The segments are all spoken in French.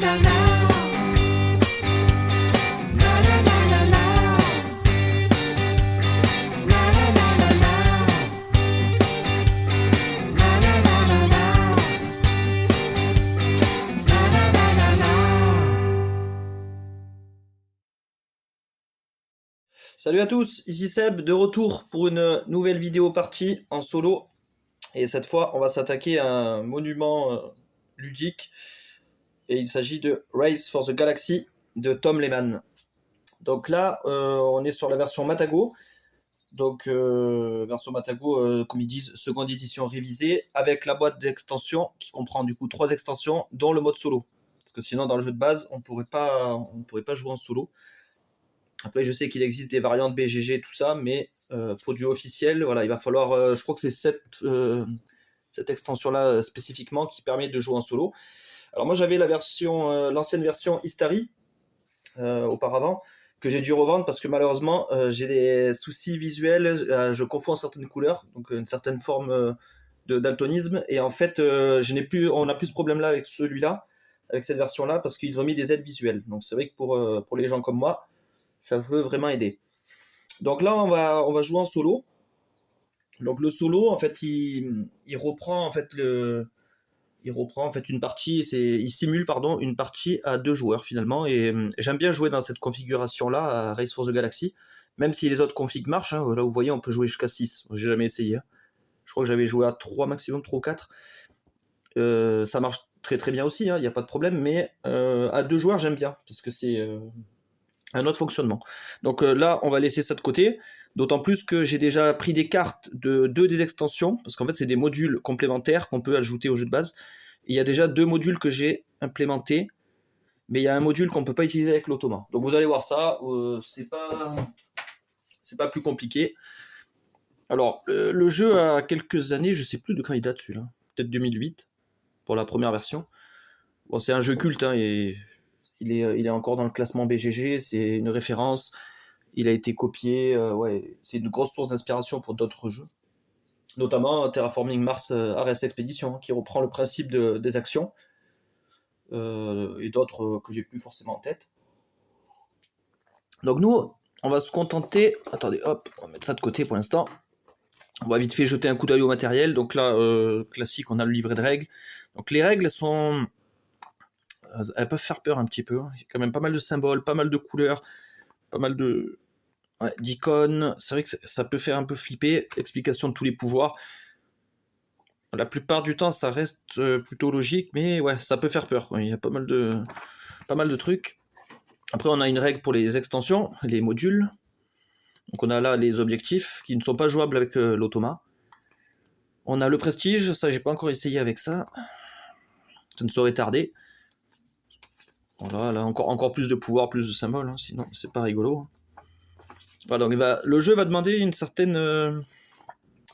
Salut à tous, ici Seb, de retour pour une nouvelle vidéo partie en solo. Et cette fois, on va s'attaquer à un monument ludique. Et il s'agit de Race for the Galaxy de Tom Lehman. Donc là, on est sur la version Matago. Donc, version Matago, comme ils disent, seconde édition révisée, avec la boîte d'extensions qui comprend du coup 3 extensions, dont le mode solo. Parce que sinon, dans le jeu de base, on pourrait pas jouer en solo. Après, je sais qu'il existe des variantes BGG, tout ça, mais produit officiel, voilà, il va falloir, je crois que c'est cette extension-là spécifiquement qui permet de jouer en solo. Alors moi, j'avais la version, l'ancienne version Istari auparavant, que j'ai dû revendre parce que malheureusement, j'ai des soucis visuels, je confonds certaines couleurs, donc une certaine forme de daltonisme, et en fait, on n'a plus ce problème-là avec celui-là, avec cette version-là, parce qu'ils ont mis des aides visuelles. Donc c'est vrai que pour les gens comme moi, ça peut vraiment aider. Donc là, on va jouer en solo. Donc le solo, en fait, il reprend en fait une partie, il simule une partie à 2 joueurs finalement. Et j'aime bien jouer dans cette configuration-là à Race for the Galaxy, même si les autres configs marchent. Hein, là, vous voyez, on peut jouer jusqu'à 6. J'ai jamais essayé. Hein. Je crois que j'avais joué à 3 maximum, 3 ou 4. Ça marche très très bien aussi, il n'y a pas de problème. Mais à 2 joueurs, j'aime bien parce que c'est un autre fonctionnement. Donc là, on va laisser ça de côté, d'autant plus que j'ai déjà pris des cartes de 2 des extensions, parce qu'en fait, c'est des modules complémentaires qu'on peut ajouter au jeu de base. Et il y a déjà 2 modules que j'ai implémentés, mais il y a un module qu'on ne peut pas utiliser avec l'automa. Donc vous allez voir ça, c'est pas plus compliqué. Alors, le jeu a quelques années, je sais plus de quand il date celui-là, peut-être 2008, pour la première version. Bon, c'est un jeu culte, hein, et il est encore dans le classement BGG, c'est une référence, il a été copié, ouais, c'est une grosse source d'inspiration pour d'autres jeux, notamment Terraforming Mars RS Expedition, qui reprend le principe des actions, et d'autres que j'ai plus forcément en tête. Donc nous, on va se contenter, attendez, hop, on va mettre ça de côté pour l'instant, on va vite fait jeter un coup d'œil au matériel. Donc là, classique, on a le livret de règles. Donc les règles elles peuvent faire peur un petit peu. Il y a quand même pas mal de symboles, pas mal de couleurs, pas mal d'icônes. C'est vrai que ça peut faire un peu flipper. Explication de tous les pouvoirs. La plupart du temps, ça reste plutôt logique, mais ouais, ça peut faire peur. Il y a pas mal de trucs. Après, on a une règle pour les extensions, les modules. Donc on a là les objectifs qui ne sont pas jouables avec l'automa. On a le prestige, ça j'ai pas encore essayé avec ça. Ça ne saurait tarder. Voilà, là encore plus de pouvoir, plus de symboles, hein, sinon c'est pas rigolo. Voilà, donc le jeu va demander une certaine... va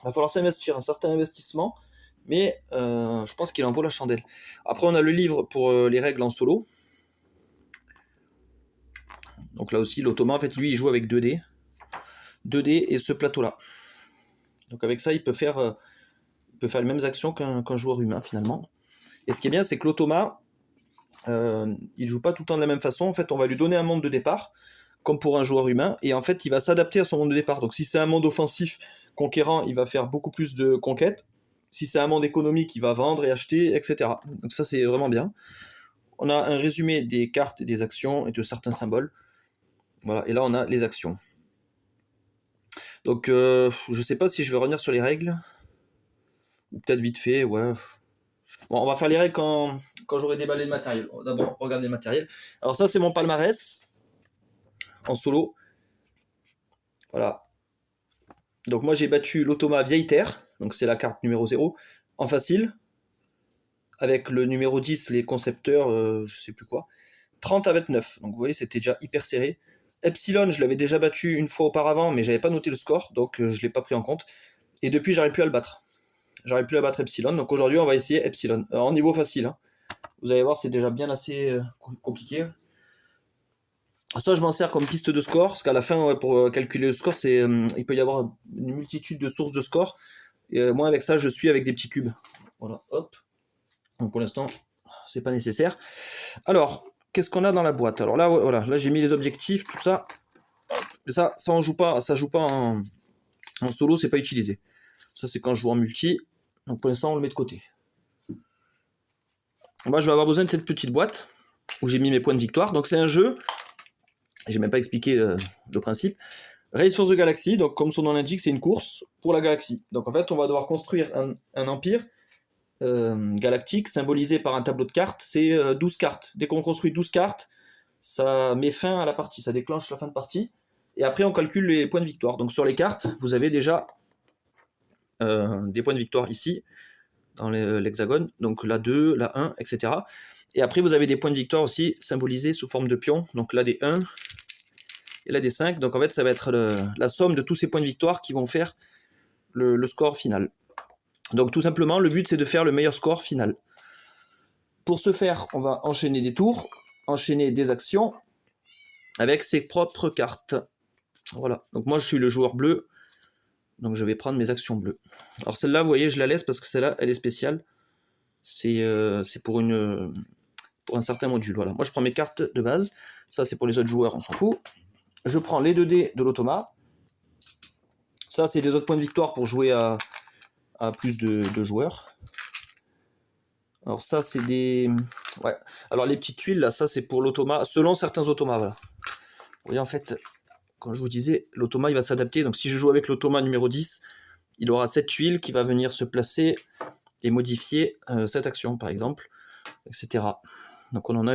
falloir s'investir, un certain investissement, mais je pense qu'il en vaut la chandelle. Après on a le livre pour les règles en solo. Donc là aussi l'automa, en fait lui il joue avec 2D. 2D et ce plateau là. Donc avec ça il peut faire les mêmes actions qu'un joueur humain finalement. Et ce qui est bien, c'est que l'automa, il joue pas tout le temps de la même façon. En fait, on va lui donner un monde de départ, comme pour un joueur humain, et en fait, il va s'adapter à son monde de départ. Donc si c'est un monde offensif, conquérant, il va faire beaucoup plus de conquêtes. Si c'est un monde économique, il va vendre et acheter, etc. Donc ça, c'est vraiment bien. On a un résumé des cartes, des actions et de certains symboles. Voilà, et là, on a les actions. Donc, je sais pas si je vais revenir sur les règles. Ou peut-être vite fait, ouais. Bon, on va faire les règles quand j'aurai déballé le matériel. D'abord, regardez le matériel. Alors ça, c'est mon palmarès en solo. Voilà. Donc moi, j'ai battu l'automa Vieille Terre. Donc c'est la carte numéro 0. En facile. Avec le numéro 10, les concepteurs, je sais plus quoi. 30 à 29. Donc vous voyez, c'était déjà hyper serré. Epsilon, je l'avais déjà battu une fois auparavant, mais j'avais pas noté le score. Donc je l'ai pas pris en compte. Et depuis, j'arrive plus à le battre. J'arrive plus à battre Epsilon. Donc aujourd'hui, on va essayer Epsilon. En niveau facile. Hein. Vous allez voir, c'est déjà bien assez compliqué. Ça, je m'en sers comme piste de score, parce qu'à la fin, ouais, pour calculer le score, il peut y avoir une multitude de sources de score. Et moi, avec ça, je suis avec des petits cubes. Voilà, hop. Donc pour l'instant, c'est pas nécessaire. Alors, qu'est-ce qu'on a dans la boîte? Alors là, voilà, là j'ai mis les objectifs, tout ça. Mais ça on joue pas, ça joue pas en solo, c'est pas utilisé. Ça c'est quand je joue en multi. Donc pour l'instant on le met de côté. Moi je vais avoir besoin de cette petite boîte où j'ai mis mes points de victoire. Donc c'est un jeu, j'ai même pas expliqué le principe. Race for the Galaxy, donc comme son nom l'indique, c'est une course pour la galaxie. Donc en fait on va devoir construire un empire galactique symbolisé par un tableau de cartes. C'est 12 cartes. Dès qu'on construit 12 cartes, ça met fin à la partie, ça déclenche la fin de partie. Et après on calcule les points de victoire. Donc sur les cartes, vous avez déjà des points de victoire ici, dans l'hexagone, donc la 2, la 1, etc. Et après vous avez des points de victoire aussi symbolisés sous forme de pions, donc là des 1 et là des 5, donc en fait ça va être la somme de tous ces points de victoire qui vont faire le score final. Donc tout simplement le but c'est de faire le meilleur score final. Pour ce faire on va enchaîner des tours, enchaîner des actions avec ses propres cartes. Voilà, donc moi je suis le joueur bleu, donc je vais prendre mes actions bleues. Alors celle-là, vous voyez, je la laisse parce que celle-là, elle est spéciale. C'est pour un certain module. Voilà. Moi, je prends mes cartes de base. Ça, c'est pour les autres joueurs, on s'en fout. Je prends les 2 dés de l'automa. Ça, c'est des autres points de victoire pour jouer à plus de joueurs. Alors ça, c'est des... Ouais. Alors les petites tuiles, là, ça, c'est pour l'automa, selon certains automas. Voilà. Vous voyez, en fait, comme je vous disais, l'automa, il va s'adapter. Donc si je joue avec l'automa numéro 10, il aura cette tuile qui va venir se placer et modifier cette action, par exemple, etc. Donc on en a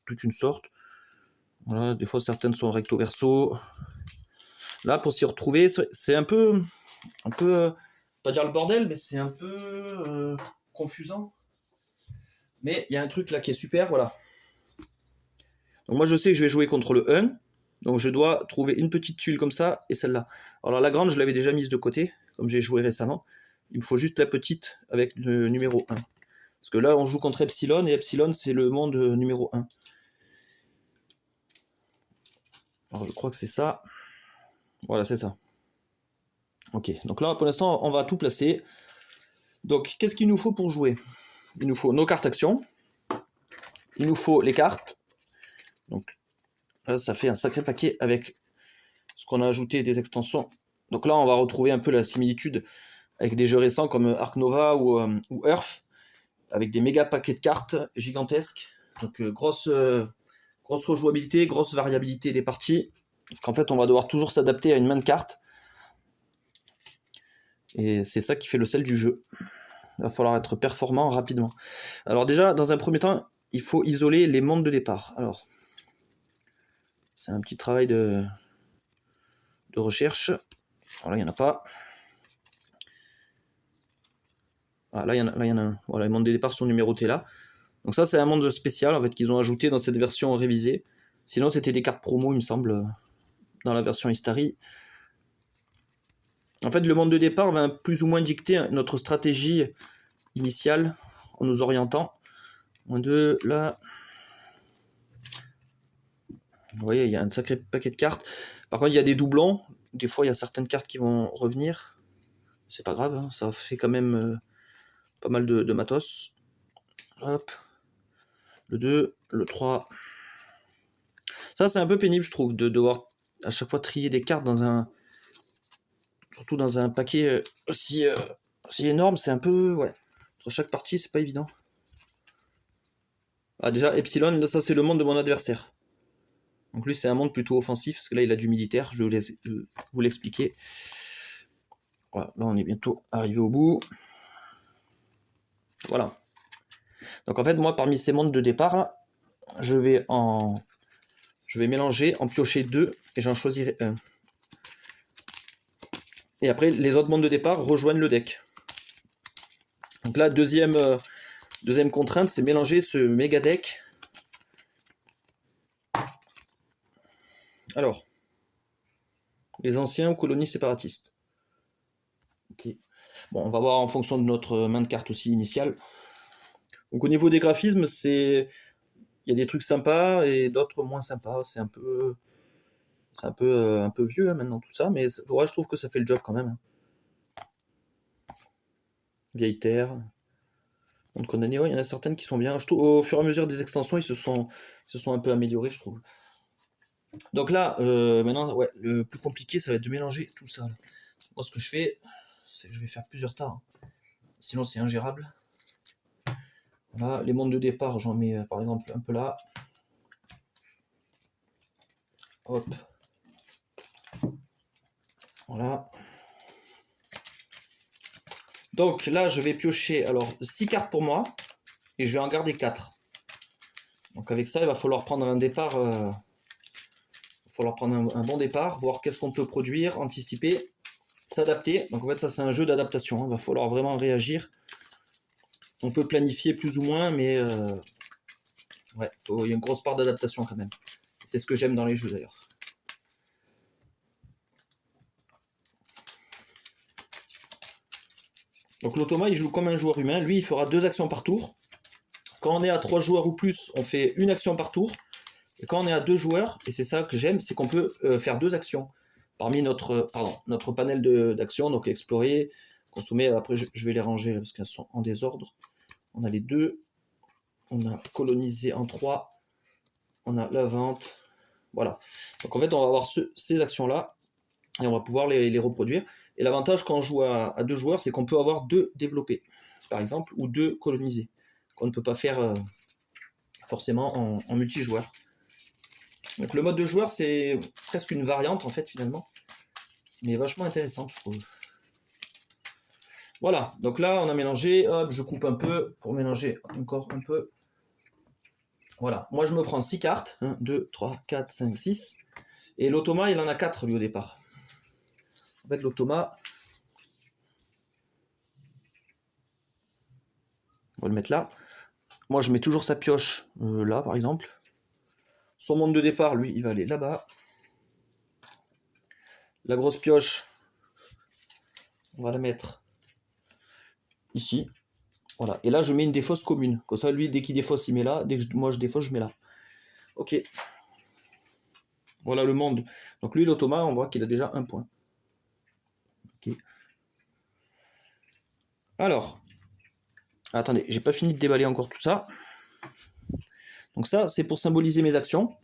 toute une sorte. Voilà, des fois certaines sont recto verso. Là, pour s'y retrouver, c'est un peu, pas dire le bordel, mais c'est un peu confusant. Mais il y a un truc là qui est super, voilà. Donc moi je sais que je vais jouer contre le 1, donc je dois trouver une petite tuile comme ça et celle-là. Alors la grande, je l'avais déjà mise de côté, comme j'ai joué récemment. Il me faut juste la petite avec le numéro 1. Parce que là, on joue contre Epsilon, et Epsilon, c'est le monde numéro 1. Alors, je crois que c'est ça. Voilà, c'est ça. Ok, donc là, pour l'instant, on va tout placer. Donc, qu'est-ce qu'il nous faut pour jouer? Il nous faut nos cartes actions. Il nous faut les cartes. Donc, là, ça fait un sacré paquet avec ce qu'on a ajouté des extensions. Donc là, on va retrouver un peu la similitude avec des jeux récents comme Ark Nova ou Earth, avec des méga paquets de cartes gigantesques. Donc, grosse rejouabilité, grosse variabilité des parties. Parce qu'en fait, on va devoir toujours s'adapter à une main de cartes. Et c'est ça qui fait le sel du jeu. Il va falloir être performant rapidement. Alors déjà, dans un premier temps, il faut isoler les mondes de départ. Alors, c'est un petit travail de recherche. Alors là, il n'y en a pas. Ah, là, il y en a un. Voilà, les mondes de départ sont numérotés là. Donc ça, c'est un monde spécial en fait qu'ils ont ajouté dans cette version révisée. Sinon, c'était des cartes promo, il me semble, dans la version Istari. En fait, le monde de départ va plus ou moins dicter notre stratégie initiale en nous orientant. 1, 2, là. Vous voyez, il y a un sacré paquet de cartes. Par contre, il y a des doublons. Des fois, il y a certaines cartes qui vont revenir. C'est pas grave, hein, ça fait quand même pas mal de matos. Hop. Le 2, le 3. Ça, c'est un peu pénible, je trouve, de devoir à chaque fois trier des cartes dans un... Surtout dans un paquet aussi énorme, c'est un peu... Ouais. Entre chaque partie, c'est pas évident. Ah, déjà, Epsilon, là, ça, c'est le monde de mon adversaire. Donc lui, c'est un monde plutôt offensif, parce que là, il a du militaire, je vais vous l'expliquer. Voilà, là, on est bientôt arrivé au bout. Voilà. Donc en fait, moi, parmi ces mondes de départ, là, je vais mélanger, en piocher 2, et j'en choisirai un. Et après, les autres mondes de départ rejoignent le deck. Donc là, deuxième contrainte, c'est mélanger ce méga deck. Alors, les anciens colonies séparatistes. Ok. Bon, on va voir en fonction de notre main de cartes aussi initiale. Donc au niveau des graphismes, il y a des trucs sympas et d'autres moins sympas. C'est un peu vieux hein, maintenant tout ça, mais ouais, je trouve que ça fait le job quand même. Vieille terre. Monde condamné, ouais, il y en a certaines qui sont bien. Je trouve, au fur et à mesure des extensions, ils se sont un peu améliorés, je trouve. Donc là, maintenant, ouais, le plus compliqué, ça va être de mélanger tout ça. Là. Moi, ce que je fais, c'est que je vais faire plusieurs tas. Hein. Sinon, c'est ingérable. Voilà, les mondes de départ, j'en mets par exemple un peu là. Hop. Voilà. Donc là, je vais piocher alors 6 cartes pour moi et je vais en garder 4. Donc avec ça, il va falloir prendre un départ, un bon départ, voir qu'est-ce qu'on peut produire, anticiper, s'adapter. Donc en fait, ça c'est un jeu d'adaptation. Il va falloir vraiment réagir. On peut planifier plus ou moins, mais ouais, il y a une grosse part d'adaptation quand même. C'est ce que j'aime dans les jeux d'ailleurs. Donc l'automa, il joue comme un joueur humain. Lui, il fera 2 actions par tour. Quand on est à 3 joueurs ou plus, on fait une action par tour. Et quand on est à 2 joueurs, et c'est ça que j'aime, c'est qu'on peut faire 2 actions parmi notre panel d'actions. Donc explorer, consommer. Après, je vais les ranger parce qu'elles sont en désordre. On a les 2. On a colonisé en 3. On a la vente. Voilà. Donc en fait, on va avoir ces actions-là. Et on va pouvoir les reproduire. Et l'avantage quand on joue à 2 joueurs, c'est qu'on peut avoir 2 développés, par exemple, ou 2 colonisés, qu'on ne peut pas faire forcément en multijoueur. Donc le mode de joueur, c'est presque une variante, en fait, finalement, mais vachement intéressante, je trouve. Voilà, donc là, on a mélangé, hop, je coupe un peu, pour mélanger encore un peu. Voilà, moi je me prends 6 cartes, 1, 2, 3, 4, 5, 6, et l'automa, il en a 4, lui, au départ. En fait, l'automa, on va le mettre là. Moi, je mets toujours sa pioche là, par exemple. Son monde de départ, lui, il va aller là-bas. La grosse pioche, on va la mettre ici. Voilà. Et là, je mets une défausse commune. Comme ça, lui, dès qu'il défausse, il met là. Dès que moi, je défausse, je mets là. Ok. Voilà le monde. Donc lui, l'automa, on voit qu'il a déjà 1 point. Ok. Alors. Attendez, j'ai pas fini de déballer encore tout ça. Donc ça, c'est pour symboliser mes actions.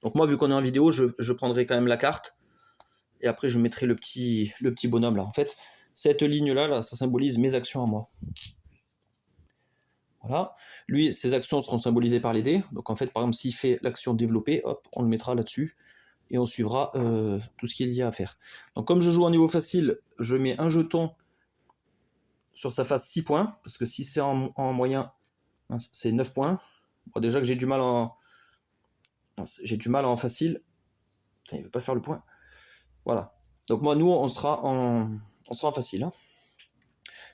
Donc moi, vu qu'on est en vidéo, je prendrai quand même la carte. Et après, je mettrai le petit bonhomme là. En fait, cette ligne-là, là, ça symbolise mes actions à moi. Voilà. Lui, ses actions seront symbolisées par les dés. Donc en fait, par exemple, s'il fait l'action développée, hop, on le mettra là-dessus. Et on suivra tout ce qu'il y a à faire. Donc comme je joue en niveau facile, je mets un jeton sur sa face 6 points. Parce que si c'est en moyen, c'est 9 points. Bon, déjà que j'ai du mal en facile. Putain, il veut pas faire le point. Voilà. Donc moi, nous, on sera en facile. Hein.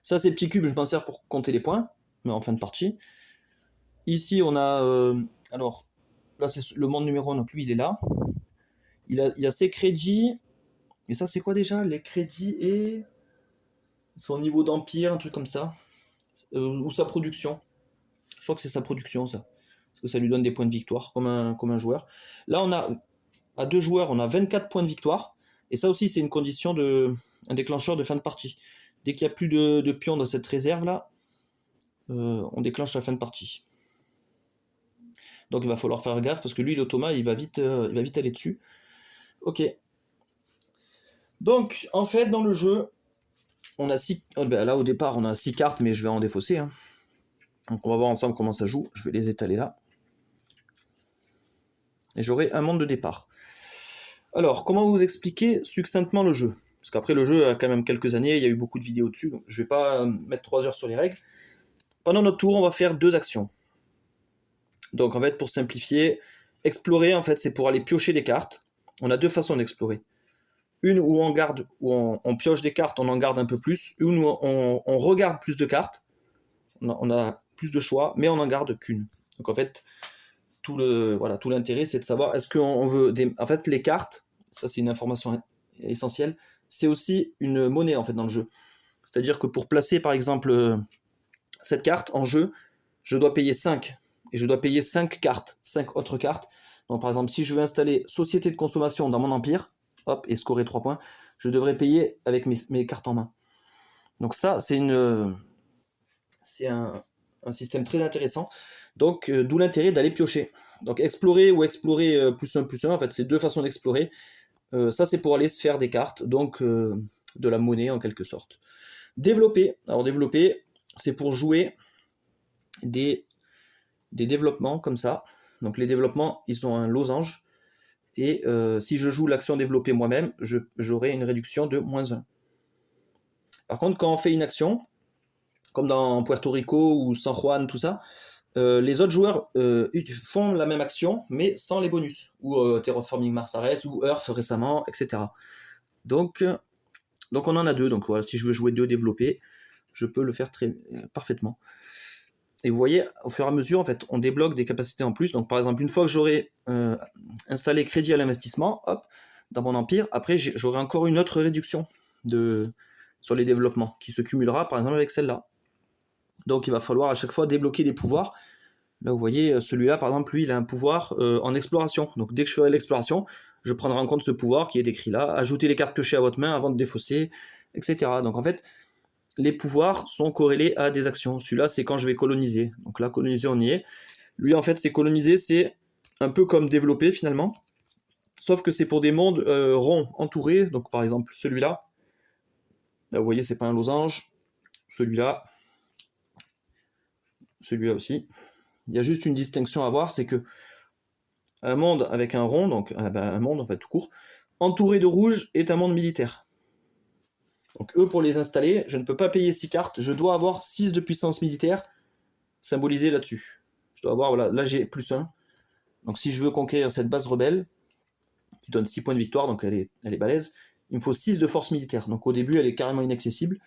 Ça, ces petits cubes, je m'en sers pour compter les points, mais en fin de partie. Ici, on a... alors, là, c'est le monde numéro 1, donc lui, il est là. Il y a ses crédits. Et ça, c'est quoi déjà? Les crédits et... son niveau d'empire, un truc comme ça. Ou sa production. Je crois que c'est sa production, ça. Parce que ça lui donne des points de victoire, comme un joueur. Là, on a... à 2 joueurs, on a 24 points de victoire. Et ça aussi, c'est une condition un déclencheur de fin de partie. Dès qu'il n'y a plus de pions dans cette réserve-là, on déclenche la fin de partie. Donc il va falloir faire gaffe, parce que lui, l'automa, il va vite aller dessus. Ok. Donc, en fait, dans le jeu, on a 6... là, au départ, on a 6 cartes, mais je vais en défausser. Hein. Donc on va voir ensemble comment ça joue. Je vais les étaler là. Et j'aurai un monde de départ. Alors, comment vous expliquer succinctement le jeu? Parce qu'après, le jeu a quand même quelques années, il y a eu beaucoup de vidéos dessus, donc je ne vais pas mettre 3 heures sur les règles. Pendant notre tour, on va faire 2 actions. Donc en fait, pour simplifier, explorer, en fait, c'est pour aller piocher des cartes. On a 2 façons d'explorer. Une où on garde, où on pioche des cartes, on en garde un peu plus. Une où on regarde plus de cartes, on a plus de choix, mais on n'en garde qu'une. Donc en fait, tout l'intérêt, c'est de savoir, est-ce qu'on veut... En fait, les cartes, ça c'est une information essentielle, c'est aussi une monnaie, en fait, dans le jeu. C'est-à-dire que pour placer, par exemple, cette carte en jeu, je dois payer 5. Et je dois payer 5 cartes, 5 autres cartes. Donc par exemple, si je veux installer Société de consommation dans mon empire, hop, et scorer 3 points, je devrais payer avec mes cartes en main. Donc ça, c'est c'est un système très intéressant. Donc, d'où l'intérêt d'aller piocher. Donc, explorer ou explorer +1/+1, en fait, c'est deux façons d'explorer. Ça, c'est pour aller se faire des cartes, donc de la monnaie en quelque sorte. Développer. Alors, développer, c'est pour jouer des développements comme ça. Donc, les développements, ils ont un losange. Et si je joue l'action développer moi-même, j'aurai une réduction de -1. Par contre, quand on fait une action, comme dans Puerto Rico ou San Juan, tout ça, les autres joueurs font la même action, mais sans les bonus. Ou Terraforming Mars Ares, ou Earth récemment, etc. Donc on en a deux. Donc voilà, si je veux jouer deux développés, je peux le faire parfaitement. Et vous voyez, au fur et à mesure, en fait, on débloque des capacités en plus. Donc par exemple, une fois que j'aurai installé crédit à l'investissement, hop, dans mon empire, après j'aurai encore une autre réduction sur les développements, qui se cumulera par exemple avec celle-là. Donc il va falloir à chaque fois débloquer des pouvoirs. Là vous voyez, celui-là par exemple, lui il a un pouvoir en exploration. Donc dès que je ferai l'exploration, je prendrai en compte ce pouvoir qui est écrit là, ajouter les cartes piochées à votre main avant de défausser, etc. Donc en fait, les pouvoirs sont corrélés à des actions. Celui-là c'est quand je vais coloniser. Donc là coloniser on y est. Lui en fait c'est coloniser, c'est un peu comme développer finalement. Sauf que c'est pour des mondes ronds, entourés. Donc par exemple celui-là, là vous voyez c'est pas un losange. Celui-là aussi. Il y a juste une distinction à voir, c'est que un monde avec un rond, donc un monde en fait tout court, entouré de rouge est un monde militaire. Donc eux pour les installer, je ne peux pas payer 6 cartes, je dois avoir 6 de puissance militaire symbolisée là-dessus. Je dois avoir, voilà, là j'ai +1. Donc si je veux conquérir cette base rebelle, qui donne 6 points de victoire, donc elle est balèze, il me faut 6 de force militaire. Donc au début elle est carrément inaccessible.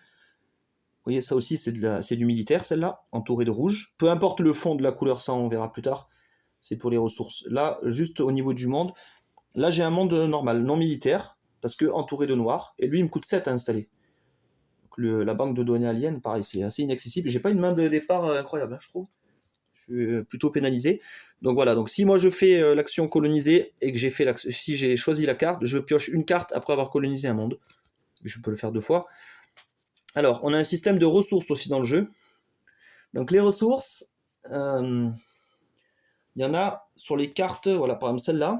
Vous voyez, ça aussi, c'est du militaire, celle-là, entourée de rouge. Peu importe le fond de la couleur, ça, on verra plus tard. C'est pour les ressources. Là, juste au niveau du monde, là, j'ai un monde normal, non militaire, parce que entouré de noir. Et lui, il me coûte 7 à installer. Donc, la banque de données alien, pareil, c'est assez inaccessible. J'ai pas une main de départ incroyable, hein, je trouve. Je suis plutôt pénalisé. Donc voilà, donc si moi je fais l'action coloniser, et que si j'ai choisi la carte, je pioche une carte après avoir colonisé un monde. Je peux le faire 2 fois. Alors, on a un système de ressources aussi dans le jeu. Donc les ressources, il y en a sur les cartes, voilà, par exemple celle-là,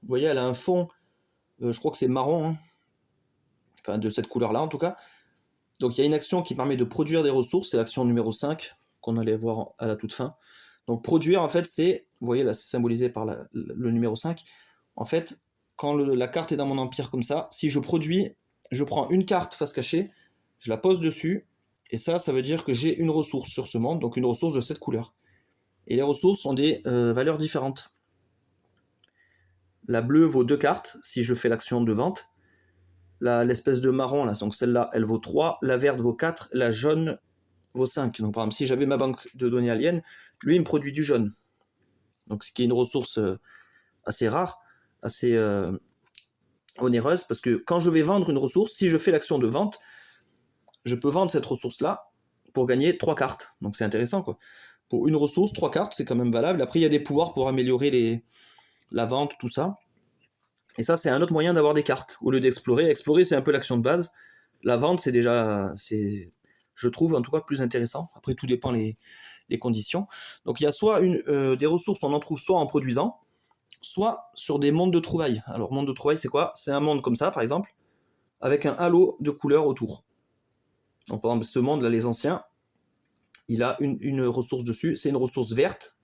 vous voyez, elle a un fond, je crois que c'est marron, hein, enfin de cette couleur-là en tout cas. Donc il y a une action qui permet de produire des ressources, c'est l'action numéro 5, qu'on allait voir à la toute fin. Donc produire, en fait, c'est, vous voyez là, c'est symbolisé par le numéro 5. En fait, quand la carte est dans mon empire comme ça, si je produis, je prends une carte face cachée, je la pose dessus, et ça veut dire que j'ai une ressource sur ce monde, donc une ressource de cette couleur. Et les ressources ont des valeurs différentes. La bleue vaut 2 cartes, si je fais l'action de vente. L'espèce de marron, là, donc celle-là, elle vaut 3, la verte vaut 4, la jaune vaut 5. Donc par exemple, si j'avais ma banque de données alien, lui, il me produit du jaune. Donc ce qui est une ressource assez rare, assez onéreuse, parce que quand je vais vendre une ressource, si je fais l'action de vente, je peux vendre cette ressource-là pour gagner 3 cartes. Donc c'est intéressant, quoi. Pour une ressource, 3 cartes, c'est quand même valable. Après, il y a des pouvoirs pour améliorer la vente, tout ça. Et ça, c'est un autre moyen d'avoir des cartes, au lieu d'explorer. Explorer, c'est un peu l'action de base. La vente, c'est déjà, je trouve, en tout cas, plus intéressant. Après, tout dépend les conditions. Donc, il y a soit des ressources, on en trouve soit en produisant, soit sur des mondes de trouvailles. Alors, monde de trouvailles, c'est quoi? C'est un monde comme ça, par exemple, avec un halo de couleurs autour. Donc, par exemple, ce monde-là, les anciens, il a une ressource dessus, c'est une ressource verte,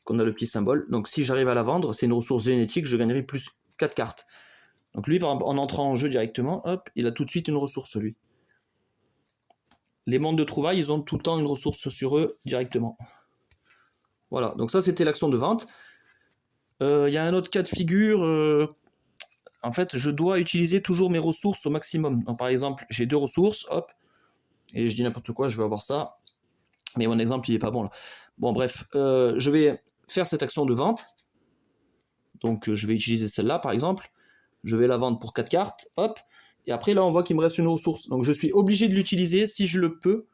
qu'on a le petit symbole. Donc si j'arrive à la vendre, c'est une ressource génétique, je gagnerai plus 4 cartes. Donc lui, par exemple, en entrant en jeu directement, hop, il a tout de suite une ressource, lui. Les mondes de trouvailles, ils ont tout le temps une ressource sur eux directement. Voilà, donc ça c'était l'action de vente. Il y a un autre cas de figure, en fait, je dois utiliser toujours mes ressources au maximum. Donc par exemple, j'ai 2 ressources, hop, et je dis n'importe quoi, je vais avoir ça. Mais mon exemple, il est pas bon là. Bon, bref, je vais faire cette action de vente. Donc, je vais utiliser celle-là, par exemple. Je vais la vendre pour 4 cartes, hop. Et après, là, on voit qu'il me reste une ressource. Donc, je suis obligé de l'utiliser si je le peux.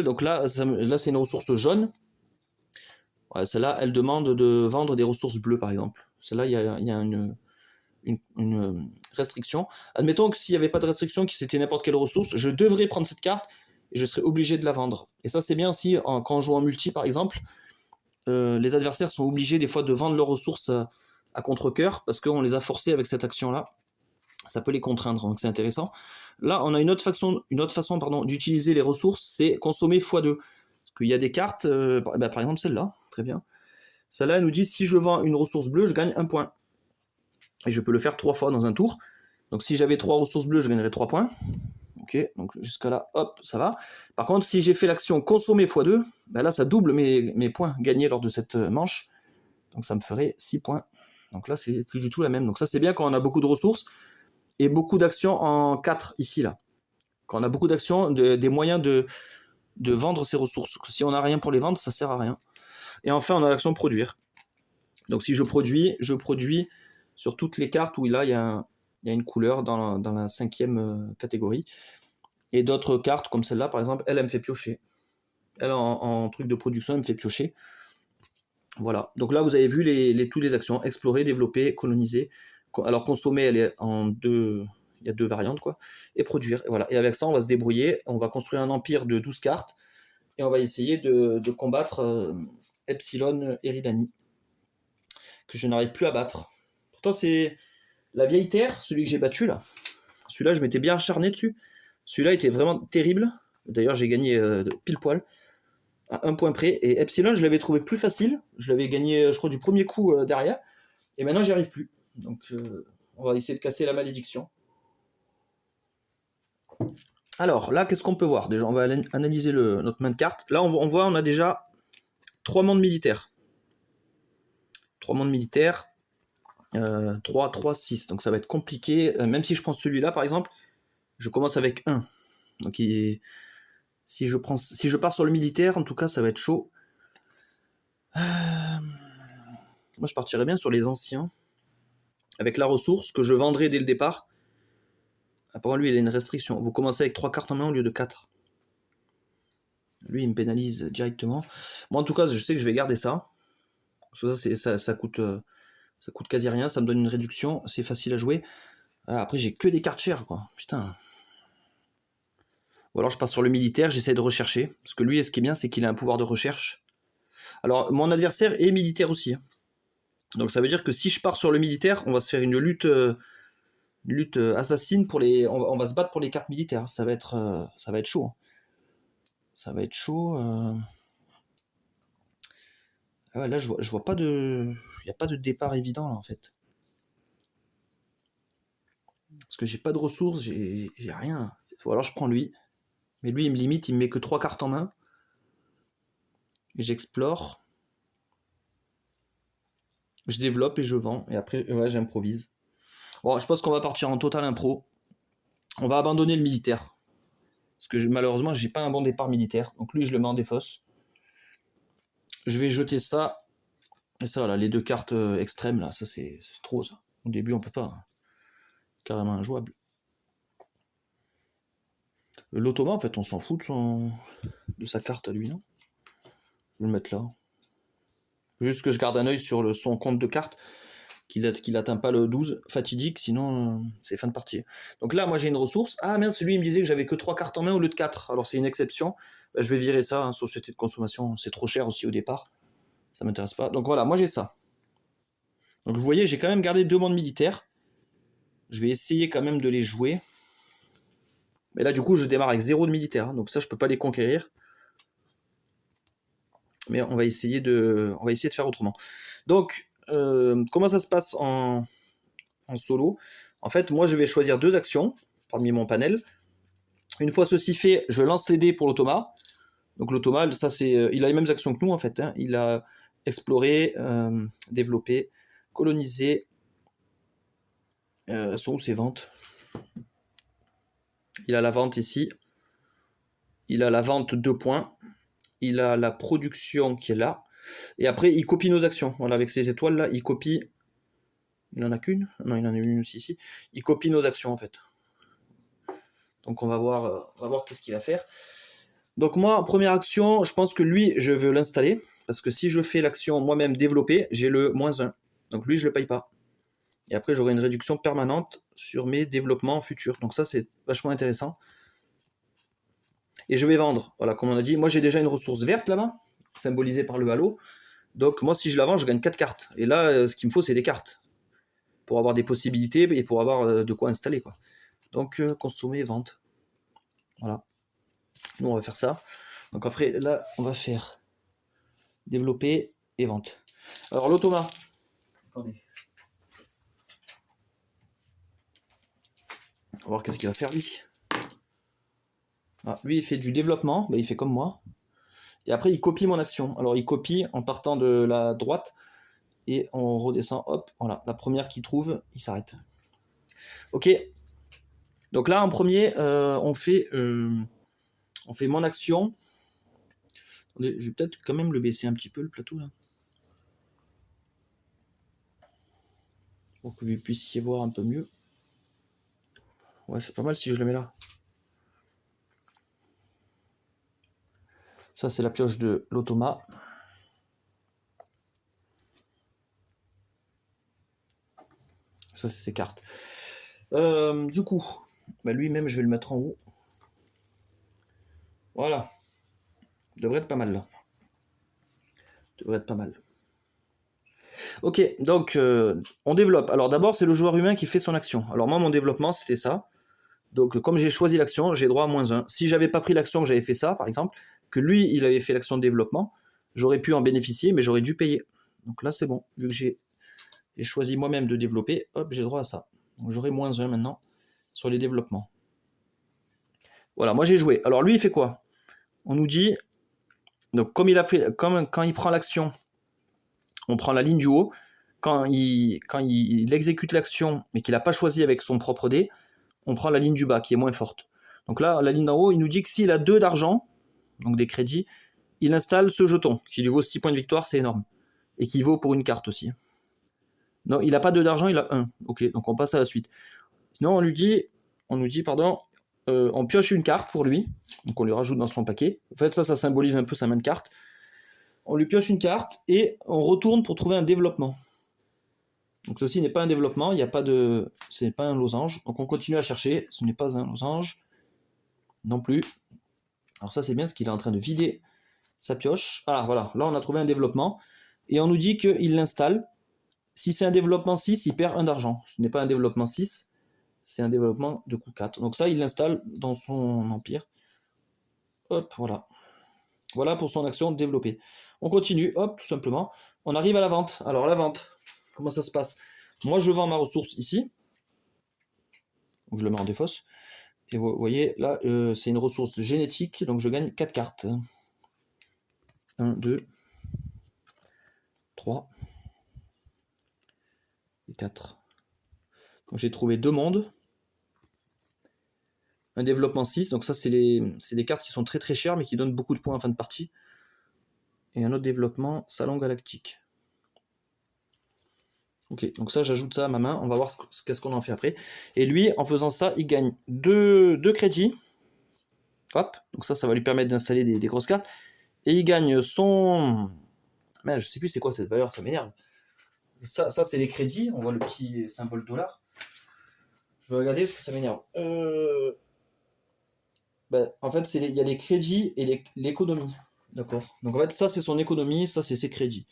Donc là c'est une ressource jaune. Ouais, celle-là, elle demande de vendre des ressources bleues, par exemple. Celle-là, il y a une restriction. Admettons que s'il n'y avait pas de restriction, que c'était n'importe quelle ressource, je devrais prendre cette carte, et je serai obligé de la vendre. Et ça c'est bien aussi quand on joue en multi par exemple, les adversaires sont obligés des fois de vendre leurs ressources à contre-cœur parce qu'on les a forcés avec cette action-là. Ça peut les contraindre, donc c'est intéressant. Là, on a une autre façon d'utiliser les ressources, c'est consommer x2. Parce qu'il y a des cartes, par exemple celle-là, très bien. Celle-là, elle nous dit si je vends une ressource bleue, je gagne 1 point. Et je peux le faire 3 fois dans un tour. Donc si j'avais 3 ressources bleues, je gagnerais 3 points. Ok, donc jusqu'à là, hop, ça va. Par contre, si j'ai fait l'action consommer x2, ben là, ça double mes points gagnés lors de cette manche. Donc ça me ferait 6 points. Donc là, c'est plus du tout la même. Donc ça, c'est bien quand on a beaucoup de ressources et beaucoup d'actions en 4 ici, là. Quand on a beaucoup d'actions, des moyens de vendre ces ressources. Si on n'a rien pour les vendre, ça sert à rien. Et enfin, on a l'action produire. Donc si je produis sur toutes les cartes où là, il y a une couleur dans la 5e catégorie. Et d'autres cartes, comme celle-là, par exemple, elle me fait piocher. Elle, en truc de production, elle me fait piocher. Voilà. Donc là, vous avez vu toutes les actions. Explorer, développer, coloniser. Alors consommer, elle est en 2... Il y a 2 variantes, quoi. Et produire. Et voilà. Et avec ça, on va se débrouiller. On va construire un empire de 12 cartes. Et on va essayer de combattre Epsilon Eridani, que je n'arrive plus à battre. Pourtant, c'est la vieille terre, celui que j'ai battu, là. Celui-là, je m'étais bien acharné dessus. Celui-là était vraiment terrible. D'ailleurs, j'ai gagné pile poil, à 1 point près. Et Epsilon, je l'avais trouvé plus facile. Je l'avais gagné, je crois, du premier coup derrière. Et maintenant, j'y arrive plus. Donc, on va essayer de casser la malédiction. Alors, là, qu'est-ce qu'on peut voir? Déjà, on va analyser notre main de cartes. Là, on voit, on a déjà 3 mondes militaires. 3 mondes militaires. 3, 3, 6. Donc, ça va être compliqué. Même si je prends celui-là, par exemple, je commence avec 1. Donc, si je pars sur le militaire, en tout cas, ça va être chaud. Moi, je partirais bien sur les anciens. Avec la ressource que je vendrai dès le départ. Apparemment, lui, il a une restriction. Vous commencez avec 3 cartes en main au lieu de 4. Lui, il me pénalise directement. Moi, en tout cas, je sais que je vais garder ça. Parce que ça coûte quasi rien. Ça me donne une réduction. C'est facile à jouer. Après, j'ai que des cartes chères, quoi. Putain. Ou alors, je passe sur le militaire. J'essaie de rechercher. Parce que lui, ce qui est bien, c'est qu'il a un pouvoir de recherche. Alors, mon adversaire est militaire aussi. Donc, ça veut dire que si je pars sur le militaire, on va se faire une lutte assassine pour les. On va se battre pour les cartes militaires. Ça va être chaud. Ça va être chaud. Ah ouais, là, je vois pas de. Il n'y a pas de départ évident là en fait. Parce que j'ai pas de ressources, j'ai rien. Ou alors je prends lui. Mais lui, il me limite, il me met que 3 cartes en main. Et j'explore. Je développe et je vends. Et après, ouais, j'improvise. Bon, je pense qu'on va partir en total impro. On va abandonner le militaire. Parce que malheureusement, j'ai pas un bon départ militaire. Donc lui, je le mets en défausse. Je vais jeter ça. Et ça, là, les 2 cartes extrêmes, là, ça c'est trop ça. Au début, on peut pas. Carrément injouable. L'Ottoman, en fait, on s'en fout de sa carte à lui, non? Je vais le mettre là. Juste que je garde un œil sur son compte de cartes, qu'il n'atteint pas le 12 fatidique, sinon c'est fin de partie. Donc là, moi j'ai une ressource. Ah mince, lui il me disait que j'avais que 3 cartes en main au lieu de 4. Alors c'est une exception. Bah, je vais virer ça, hein, société de consommation, c'est trop cher aussi au départ. Ça m'intéresse pas. Donc voilà, moi j'ai ça. Donc vous voyez, j'ai quand même gardé 2 mondes militaires. Je vais essayer quand même de les jouer. Mais là du coup je démarre avec 0 de militaire, hein, donc ça je peux pas les conquérir. Mais on va essayer de faire autrement. Donc, comment ça se passe en solo? En fait, moi, je vais choisir 2 actions parmi mon panel. Une fois ceci fait, je lance les dés pour l'Automa. Donc l'Automa, ça c'est, il a les mêmes actions que nous en fait. Hein. Il a exploré, développé, colonisé. Sont où ses ventes? Il a la vente ici. Il a la vente 2 points. Il a la production qui est là. Et après, il copie nos actions. Voilà, avec ces étoiles-là, il copie. Il en a qu'une? Non, il en a une aussi ici. Il copie nos actions, en fait. Donc, on va voir qu'est-ce qu'il va faire. Donc, moi, première action, je pense que lui, je veux l'installer. Parce que si je fais l'action moi-même développer, j'ai le -1. Donc, lui, je ne le paye pas. Et après, j'aurai une réduction permanente sur mes développements futurs. Donc, ça, c'est vachement intéressant. et je vais vendre. Voilà, comme on a dit, moi j'ai déjà une ressource verte là-bas, symbolisée par le halo. Donc moi si je la vends, je gagne 4 cartes. Et là, ce qu'il me faut, c'est des cartes. Pour avoir des possibilités et pour avoir de quoi installer, quoi. Donc consommer, vente. Voilà. Nous on va faire ça. Donc après là, on va faire développer et vente. Alors l'automa. Attendez. On va voir qu'est-ce qu'il va faire lui. Ah, lui il fait du développement, bah, il fait comme moi. Et après il copie mon action. Alors il copie en partant de la droite et on redescend, hop, voilà. La première qu'il trouve, il s'arrête. Ok. Donc là en premier, on fait mon action. Attendez, je vais peut-être quand même le baisser un petit peu le plateau là. Pour que vous puissiez voir un peu mieux. Ouais, c'est pas mal si je le mets là. Ça, c'est la pioche de l'automa. Ça, c'est ses cartes. Du coup, bah lui-même, je vais le mettre en haut. Voilà. Devrait être pas mal là. Devrait être pas mal. Ok, donc on développe. Alors d'abord, c'est le joueur humain qui fait son action. Alors moi, mon développement, c'était ça. Donc comme j'ai choisi l'action, j'ai droit à -1. Si j'avais pas pris l'action que j'avais fait ça, par exemple, que lui, il avait fait l'action de développement, j'aurais pu en bénéficier, mais j'aurais dû payer. Donc là, c'est bon. Vu que j'ai choisi moi-même de développer, hop, j'ai droit à ça. Donc j'aurai -1 maintenant sur les développements. Voilà, moi j'ai joué. Alors lui, il fait quoi? On nous dit, donc comme il a fait, comme quand il prend l'action, on prend la ligne du haut. Quand il exécute l'action, mais qu'il n'a pas choisi avec son propre dé, on prend la ligne du bas, qui est moins forte. Donc là, la ligne d'en haut, il nous dit que s'il a 2 d'argent, donc des crédits, il installe ce jeton, qui lui vaut 6 points de victoire, c'est énorme. Et qui vaut pour une carte aussi. Non, il n'a pas 2 d'argent, il a 1. Ok, donc on passe à la suite. Sinon, on nous dit, pardon, on pioche une carte pour lui, donc on lui rajoute dans son paquet. En fait, ça symbolise un peu sa main de carte. On lui pioche une carte et on retourne pour trouver un développement. Donc ceci n'est pas un développement, il n'y a pas de, ce n'est pas un losange. Donc on continue à chercher, ce n'est pas un losange non plus. Alors ça c'est bien, parce qu'il est en train de vider sa pioche. Ah voilà, là on a trouvé un développement et on nous dit qu'il l'installe. Si c'est un développement 6, il perd 1 d'argent. Ce n'est pas un développement 6, c'est un développement de coût 4. Donc ça, il l'installe dans son empire. Hop, voilà. Voilà pour son action développée. On continue, hop, tout simplement. On arrive à la vente. Alors la vente, comment ça se passe? Moi, je vends ma ressource ici. Donc, je le mets en défausse. Et vous voyez, là, c'est une ressource génétique, donc je gagne 4 cartes. 1, 2, 3 et 4. Donc j'ai trouvé 2 mondes. Un développement 6, donc ça c'est des cartes qui sont très très chères mais qui donnent beaucoup de points en fin de partie. Et un autre développement, Salon Galactique. Ok, donc ça j'ajoute ça à ma main, on va voir qu'est-ce qu'on en fait après. Et lui, en faisant ça, il gagne 2 crédits. Hop, donc ça va lui permettre d'installer des grosses cartes. Et il gagne son... Mais je sais plus c'est quoi cette valeur, ça m'énerve. Ça c'est les crédits, on voit le petit symbole dollar. Je vais regarder parce que ça m'énerve. En fait, il y a les crédits et l'économie. D'accord. Donc en fait, ça c'est son économie, ça c'est ses crédits.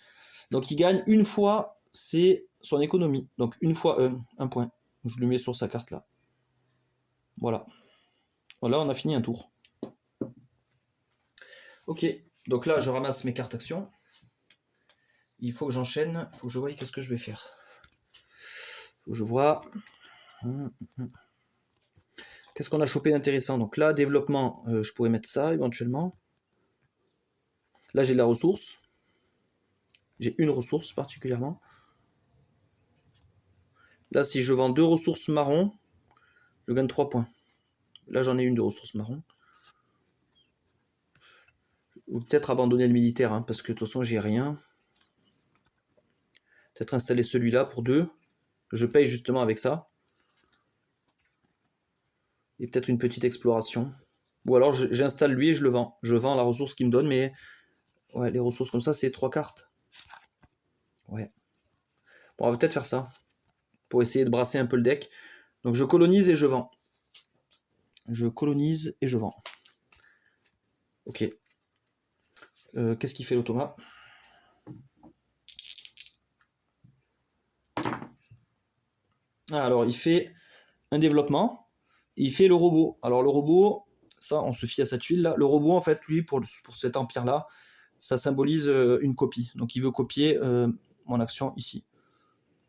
Donc il gagne une fois, c'est son économie. Donc une fois un point. Je le mets sur sa carte là. Voilà. Voilà, on a fini un tour. Ok, donc là je ramasse mes cartes actions. Il faut que j'enchaîne, il faut que je voie qu'est-ce que je vais faire. Il faut que je vois. Qu'est-ce qu'on a chopé d'intéressant? Donc là, développement, je pourrais mettre ça éventuellement. Là j'ai de la ressource. J'ai une ressource particulièrement. Là, si je vends 2 ressources marron, je gagne 3 points. Là, j'en ai une de ressources marron. Ou peut-être abandonner le militaire, hein, parce que de toute façon, j'ai rien. Peut-être installer celui-là pour 2. Je paye justement avec ça. Et peut-être une petite exploration. Ou alors, j'installe lui et je le vends. Je vends la ressource qu'il me donne, mais ouais, les ressources comme ça, c'est 3 cartes. Ouais. Bon, on va peut-être faire ça. Pour essayer de brasser un peu le deck. Donc, je colonise et je vends. Je colonise et je vends. Ok. Qu'est-ce qu'il fait l'automa? Alors, il fait un développement, il fait le robot. Alors, le robot, ça, on se fie à cette huile-là. Le robot, en fait, lui, pour cet empire-là, ça symbolise une copie. Donc, il veut copier mon action ici.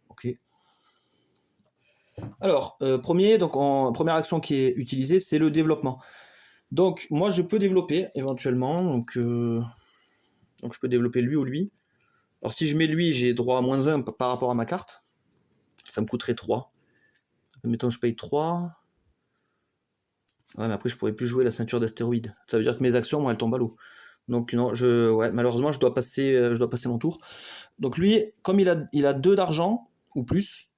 Ok. Alors, première action qui est utilisée, c'est le développement. Donc, moi, je peux développer éventuellement. Donc, je peux développer lui ou lui. Alors, si je mets lui, j'ai droit à -1 par rapport à ma carte. Ça me coûterait 3. Mettons, je paye 3. Ouais, mais après, je pourrais plus jouer la ceinture d'astéroïdes. Ça veut dire que mes actions, moi, elles tombent à l'eau. Donc, non, ouais, malheureusement, je dois passer mon tour. Donc, lui, comme il a 2 d'argent, ou plus,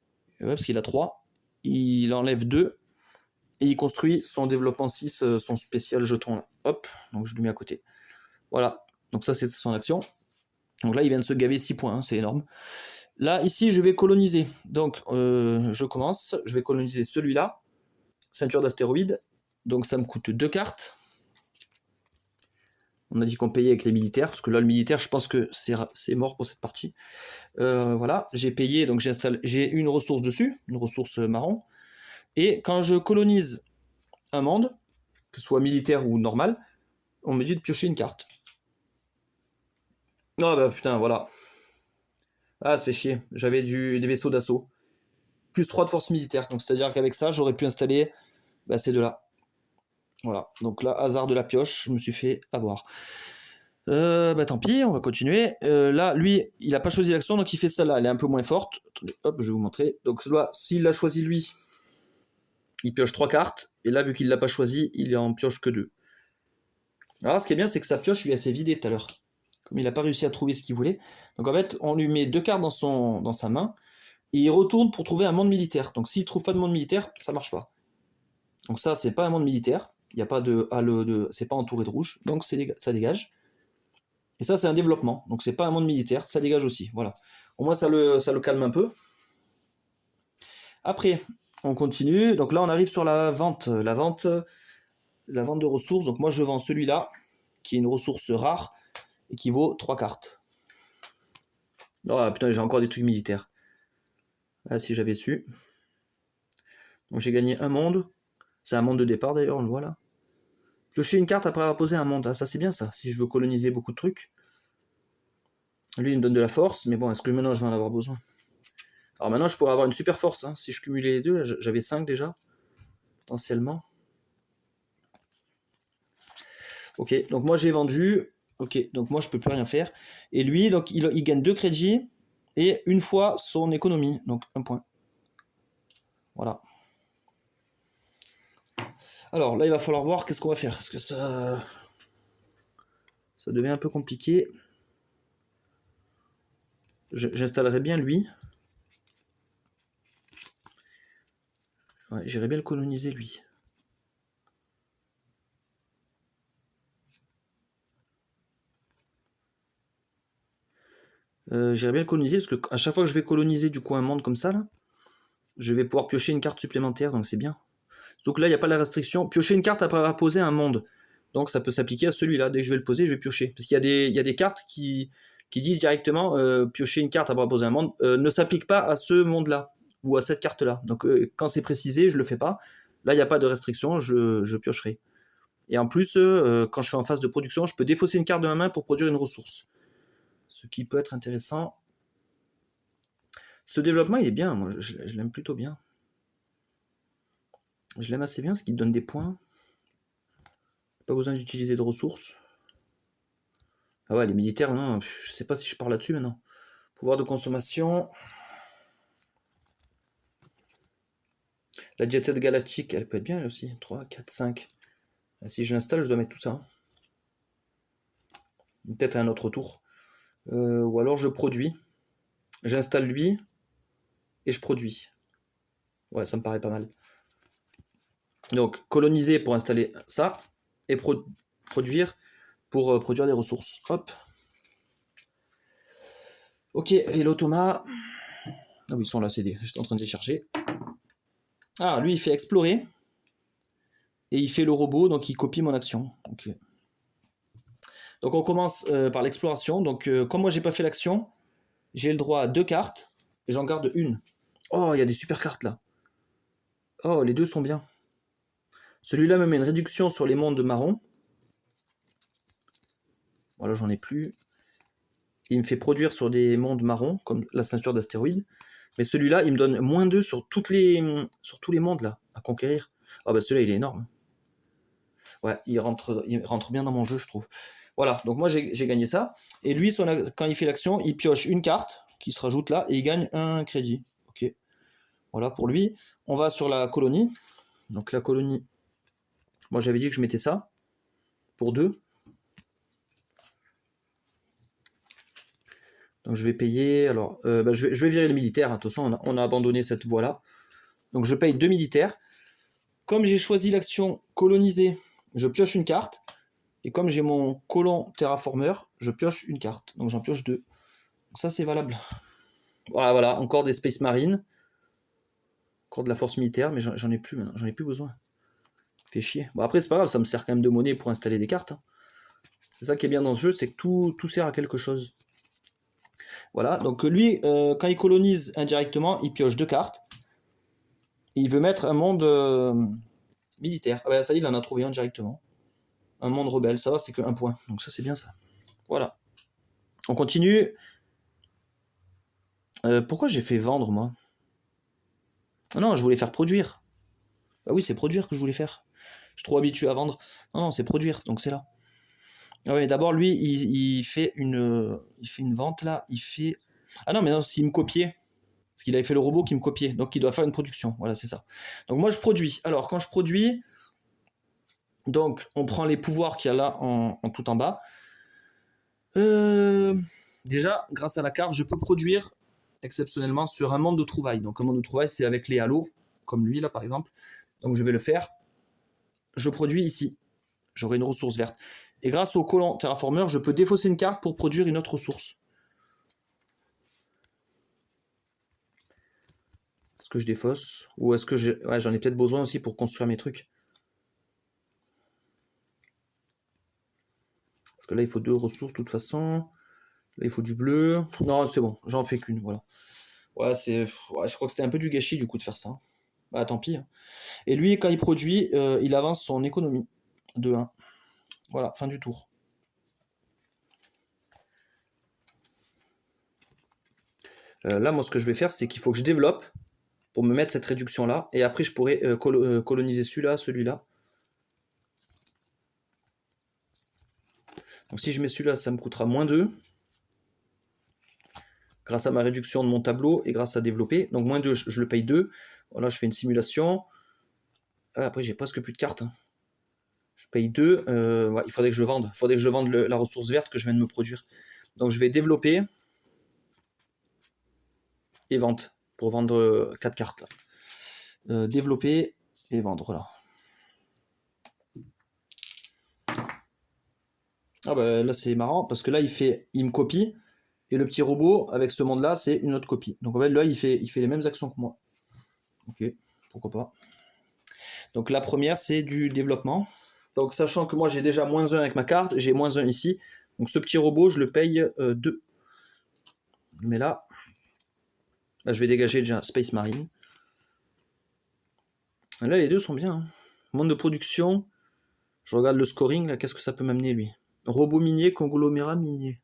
ouais, parce qu'il a 3, il enlève 2, et il construit son développement 6, son spécial jeton. Là. Hop, donc je le mets à côté. Voilà, donc ça, c'est son action. Donc là, il vient de se gaver 6 points, hein, c'est énorme. Là, ici, je vais coloniser. Donc, je commence, je vais coloniser celui-là, ceinture d'astéroïdes. Donc, ça me coûte 2 cartes. On a dit qu'on payait avec les militaires, parce que là, le militaire, je pense que c'est mort pour cette partie. Voilà, j'ai payé, donc j'ai une ressource dessus, une ressource marron. Et quand je colonise un monde, que ce soit militaire ou normal, on me dit de piocher une carte. Oh bah putain, voilà. Ah, ça fait chier. J'avais des vaisseaux d'assaut. Plus 3 de force militaire. Donc c'est-à-dire qu'avec ça, j'aurais pu installer ces deux-là. Voilà. Donc là, hasard de la pioche, je me suis fait avoir. Tant pis, on va continuer. Là, lui, il n'a pas choisi l'action, donc il fait celle-là. Elle est un peu moins forte. Attendez, hop, je vais vous montrer. Donc là, s'il l'a choisi lui, il pioche 3 cartes. Et là, vu qu'il ne l'a pas choisi, il en pioche que 2. Alors, ce qui est bien, c'est que sa pioche lui a s'est vidée tout à l'heure. Comme il n'a pas réussi à trouver ce qu'il voulait. Donc en fait, on lui met 2 cartes dans sa main. Et il retourne pour trouver un monde militaire. Donc s'il ne trouve pas de monde militaire, ça ne marche pas. Donc ça, c'est pas un monde militaire. Il n'y a pas c'est pas entouré de rouge. Donc ça dégage. Et ça, c'est un développement. Donc c'est pas un monde militaire, ça dégage aussi. Voilà. Au moins, ça le calme un peu. Après, on continue. Donc là, on arrive sur la vente. La vente de ressources. Donc moi, je vends celui-là, qui est une ressource rare, et qui vaut 3 cartes. Oh putain, j'ai encore des trucs militaires. Ah, si j'avais su. Donc j'ai gagné un monde. C'est un monde de départ d'ailleurs, on le voit là. Piocher une carte après avoir posé un monde. Ah, ça c'est bien ça, si je veux coloniser beaucoup de trucs. Lui il me donne de la force, mais bon, est-ce que maintenant je vais en avoir besoin? Alors maintenant je pourrais avoir une super force, hein. Si je cumulais les deux, là, j'avais 5 déjà, potentiellement. Ok, donc moi j'ai vendu. Ok, donc moi je peux plus rien faire. Et lui, donc il gagne 2 crédits et une fois son économie, donc 1 point. Voilà. Alors là il va falloir voir qu'est-ce qu'on va faire, parce que ça devient un peu compliqué. J'installerai bien lui. Ouais, j'irais bien le coloniser lui. J'irais bien le coloniser parce que à chaque fois que je vais coloniser du coup un monde comme ça là, je vais pouvoir piocher une carte supplémentaire, donc c'est bien. Donc là il n'y a pas la restriction. Piocher une carte après avoir posé un monde. Donc ça peut s'appliquer à celui-là. Dès que je vais le poser, je vais piocher. Parce qu'il y a des cartes qui disent directement piocher une carte après avoir posé un monde ne s'applique pas à ce monde-là ou à cette carte-là. Donc quand c'est précisé, je le fais pas. Là il n'y a pas de restriction, je piocherai. Et en plus, quand je suis en phase de production, je peux défausser une carte de ma main pour produire une ressource. Ce qui peut être intéressant. Ce développement, il est bien, moi, je l'aime plutôt bien. Je l'aime assez bien, parce qu'il donne des points. Pas besoin d'utiliser de ressources. Ah ouais, les militaires, non, je sais pas si je parle là-dessus maintenant. Pouvoir de consommation. La Jet Set Galactique, elle peut être bien, elle aussi. 3, 4, 5. Si je l'installe, je dois mettre tout ça. Peut-être à un autre tour. Ou alors je produis. J'installe lui et je produis. Ouais, ça me paraît pas mal. Donc, coloniser pour installer ça et produire pour produire des ressources. Hop. Ok, et l'automa. Ah oui, ils sont là, c'est j'étais en train de les chercher. Ah, lui, il fait explorer. Et il fait le robot, donc il copie mon action. Ok. Donc on commence par l'exploration. Donc comme moi j'ai pas fait l'action, j'ai le droit à 2 cartes et j'en garde une. Oh, il y a des super cartes là. Oh, les deux sont bien. Celui-là me met une réduction sur les mondes marrons. Voilà, j'en ai plus. Il me fait produire sur des mondes marrons, comme la ceinture d'astéroïdes. Mais celui-là, il me donne -2 sur tous les mondes là, à conquérir. Ah bah celui-là, il est énorme. Ouais, il rentre bien dans mon jeu, je trouve. Voilà, donc moi j'ai gagné ça. Et lui, quand il fait l'action, il pioche une carte qui se rajoute là et il gagne un crédit. Ok. Voilà pour lui. On va sur la colonie. Donc la colonie, moi j'avais dit que je mettais ça pour 2. Donc je vais payer. Alors, je vais virer les militaires. Attention, on a abandonné cette voie-là. Donc je paye 2 militaires. Comme j'ai choisi l'action coloniser, je pioche une carte. Et comme j'ai mon colon terraformeur, je pioche une carte. Donc j'en pioche 2. Donc ça c'est valable. Voilà, encore des Space Marines. Encore de la force militaire, mais j'en ai plus maintenant. J'en ai plus besoin. Fait chier. Bon après c'est pas grave, ça me sert quand même de monnaie pour installer des cartes. Hein. C'est ça qui est bien dans ce jeu, c'est que tout sert à quelque chose. Voilà, donc lui, quand il colonise indirectement, il pioche 2 cartes. Et il veut mettre un monde militaire. Ah bah ça y est, il en a trouvé un directement. Un monde rebelle, ça va, c'est que 1 point. Donc ça c'est bien ça. Voilà. On continue. Pourquoi j'ai fait vendre moi? Ah non, je voulais faire produire. Ah oui, c'est produire que je voulais faire. Je suis trop habitué à vendre. Non, c'est produire, donc c'est là. Ah oui, mais d'abord, lui, il fait une vente là. Il fait. Ah non, mais non, s'il me copiait. Parce qu'il avait fait le robot qui me copiait. Donc il doit faire une production. Voilà, c'est ça. Donc moi, je produis. Alors, quand je produis, donc on prend les pouvoirs qu'il y a là en tout en bas. Déjà, grâce à la carte, je peux produire exceptionnellement sur un monde de trouvailles. Donc un monde de trouvailles, c'est avec les halos, comme lui là par exemple. Donc je vais le faire. Je produis ici. J'aurai une ressource verte. Et grâce au colon terraformeur, je peux défausser une carte pour produire une autre ressource. Est-ce que je défausse? Ou est-ce que j'en ai peut-être besoin aussi pour construire mes trucs. Parce que là, il faut 2 ressources de toute façon. Là, il faut du bleu. Non, c'est bon, j'en fais qu'une, voilà. Ouais, je crois que c'était un peu du gâchis du coup de faire ça. Bah tant pis. Hein. Et lui, quand il produit, il avance son économie de 1. Voilà, fin du tour. Là, moi, ce que je vais faire, c'est qu'il faut que je développe pour me mettre cette réduction-là. Et après, je pourrais coloniser celui-là, celui-là. Donc si je mets celui-là, ça me coûtera -2. Grâce à ma réduction de mon tableau et grâce à développer. Donc -2, je le paye 2. Voilà, je fais une simulation. Après, j'ai presque plus de cartes. Hein. Je paye 2. Ouais, il faudrait que je vende. Il faudrait que je vende la ressource verte que je viens de me produire. Donc je vais développer et vente pour vendre 4 cartes. Développer et vendre, là. Ah bah là c'est marrant parce que là il me copie et le petit robot avec ce monde là c'est une autre copie. Donc en fait là il fait les mêmes actions que moi. Ok, pourquoi pas. Donc la première c'est du développement. Donc sachant que moi j'ai déjà -1 avec ma carte, j'ai -1 ici. Donc ce petit robot je le paye 2. Mais là je vais dégager déjà Space Marine. Là les deux sont bien. Hein. Monde de production. Je regarde le scoring là, qu'est-ce que ça peut m'amener lui? Robot minier, conglomérat minier.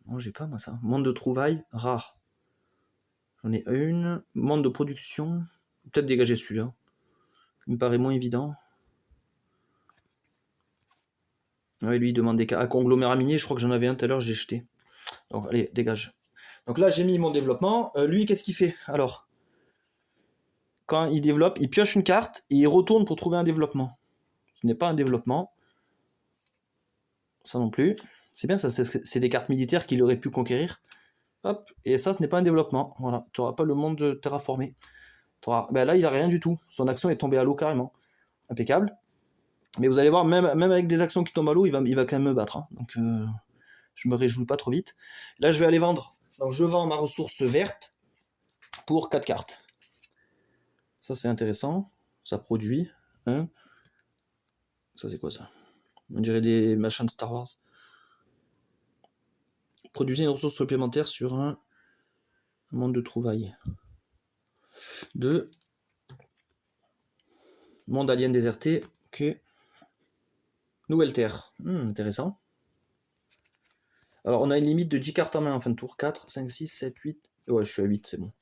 Non, j'ai pas moi ça. Monde de trouvailles, rare. J'en ai une. Monde de production. Peut-être dégager celui-là. Il me paraît moins évident. Ouais, lui, il demande des cas. Conglomérat minier, je crois que j'en avais un tout à l'heure, j'ai jeté. Donc, allez, dégage. Donc là, j'ai mis mon développement. Lui, qu'est-ce qu'il fait? Alors, quand il développe, il pioche une carte et il retourne pour trouver un développement. Ce n'est pas un développement. Ça non plus. C'est bien, ça, c'est des cartes militaires qu'il aurait pu conquérir. Hop, et ça, ce n'est pas un développement. Voilà, tu n'auras pas le monde terraformé. Ben là, il n'a rien du tout. Son action est tombée à l'eau carrément. Impeccable. Mais vous allez voir, même avec des actions qui tombent à l'eau, il va quand même me battre. Hein. Donc, je me réjouis pas trop vite. Là, je vais aller vendre. Donc, je vends ma ressource verte pour 4 cartes. Ça, c'est intéressant. Ça produit. Hein. Ça, c'est quoi ça? On dirait des machins de Star Wars. Produisez une ressource supplémentaire sur un monde de trouvailles. 2. Monde alien déserté. Ok. Nouvelle Terre. Intéressant. Alors, on a une limite de 10 cartes en main en fin de tour. 4, 5, 6, 7, 8. Ouais, je suis à 8, c'est bon.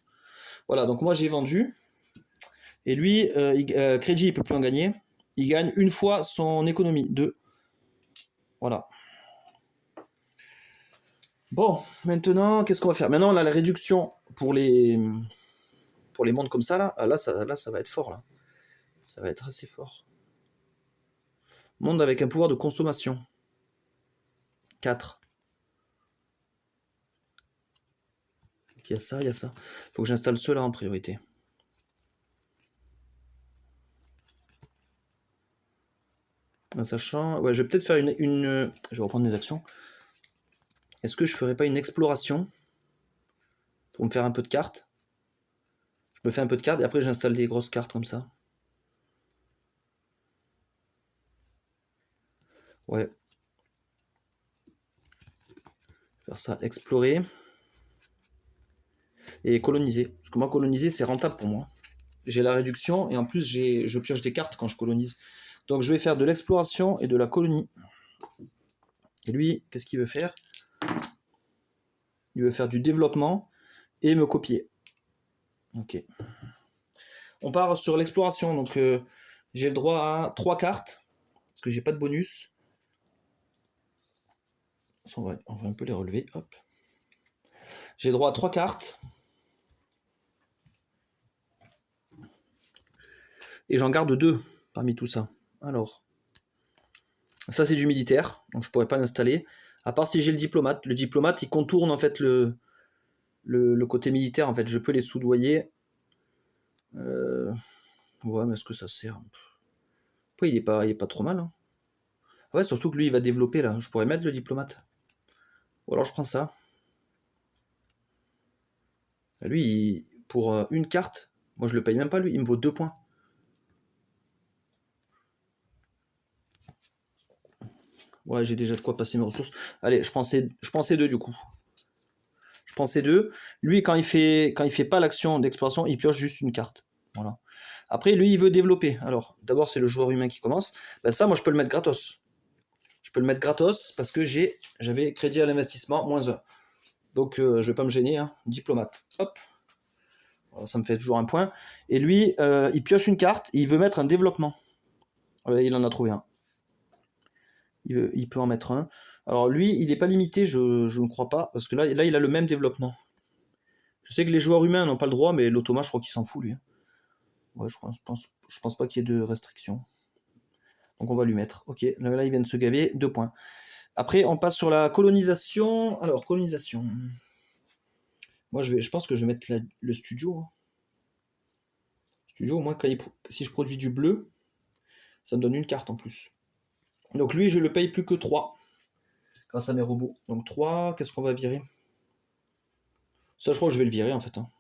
Voilà, donc moi j'ai vendu. Et lui, crédit, il ne peut plus en gagner. Il gagne une fois son économie. 2. Voilà. Bon, maintenant, qu'est-ce qu'on va faire? Maintenant, on a la réduction pour les mondes comme ça, là. Ah, là, ça va être fort, là. Ça va être assez fort. Monde avec un pouvoir de consommation. 4. Il y a ça, il y a ça. Il faut que j'installe ceux-là en priorité. En sachant... Ouais, je vais peut-être faire une... Je vais reprendre mes actions. Est-ce que je ferais pas une exploration pour me faire un peu de cartes? Je me fais un peu de cartes et après j'installe des grosses cartes comme ça. Ouais. Faire ça, explorer. Et coloniser. Parce que moi, coloniser, c'est rentable pour moi. J'ai la réduction et en plus, je pioche des cartes quand je colonise. Donc je vais faire de l'exploration et de la colonie. Et lui, qu'est-ce qu'il veut faire? Il veut faire du développement et me copier. Ok. On part sur l'exploration. Donc j'ai le droit à 3 cartes. Parce que j'ai pas de bonus. On va un peu les relever. Hop. J'ai droit à 3 cartes. Et j'en garde 2 parmi tout ça. Alors. Ça c'est du militaire. Donc je pourrais pas l'installer. À part si j'ai le diplomate. Le diplomate il contourne en fait le côté militaire. En fait je peux les soudoyer. Ouais mais est-ce que ça sert? Après il est pas trop mal. Hein. Ouais surtout que lui il va développer là. Je pourrais mettre le diplomate. Ou alors je prends ça. Lui, pour une carte, moi je le paye même pas lui, il me vaut 2 points. Ouais, j'ai déjà de quoi passer mes ressources. Allez, je prends ces 2 du coup. Je prends ces 2. Lui, quand il fait pas l'action d'exploration, il pioche juste une carte. Voilà. Après, lui, il veut développer. Alors, d'abord, c'est le joueur humain qui commence. Ben, ça, moi, je peux le mettre gratos. Je peux le mettre gratos parce que j'avais crédit à l'investissement, -1. Donc, je vais pas me gêner. Hein. Diplomate. Hop. Ça me fait toujours un point. Et lui, il pioche une carte et il veut mettre un développement. Il en a trouvé un. Il peut en mettre un. Alors lui, il n'est pas limité, je ne crois pas, parce que là, il a le même développement. Je sais que les joueurs humains n'ont pas le droit, mais l'automa, je crois qu'il s'en fout, lui. Ouais, je pense pas qu'il y ait de restrictions. Donc on va lui mettre. Ok, là, il vient de se gaver, 2 points. Après, on passe sur la colonisation. Alors, colonisation. Moi, je pense que je vais mettre le studio. Studio, au moins, si je produis du bleu, ça me donne une carte en plus. Donc lui, je le paye plus que 3. Grâce à mes robots. Donc 3, qu'est-ce qu'on va virer? Ça, je crois que je vais le virer, en fait. Hein.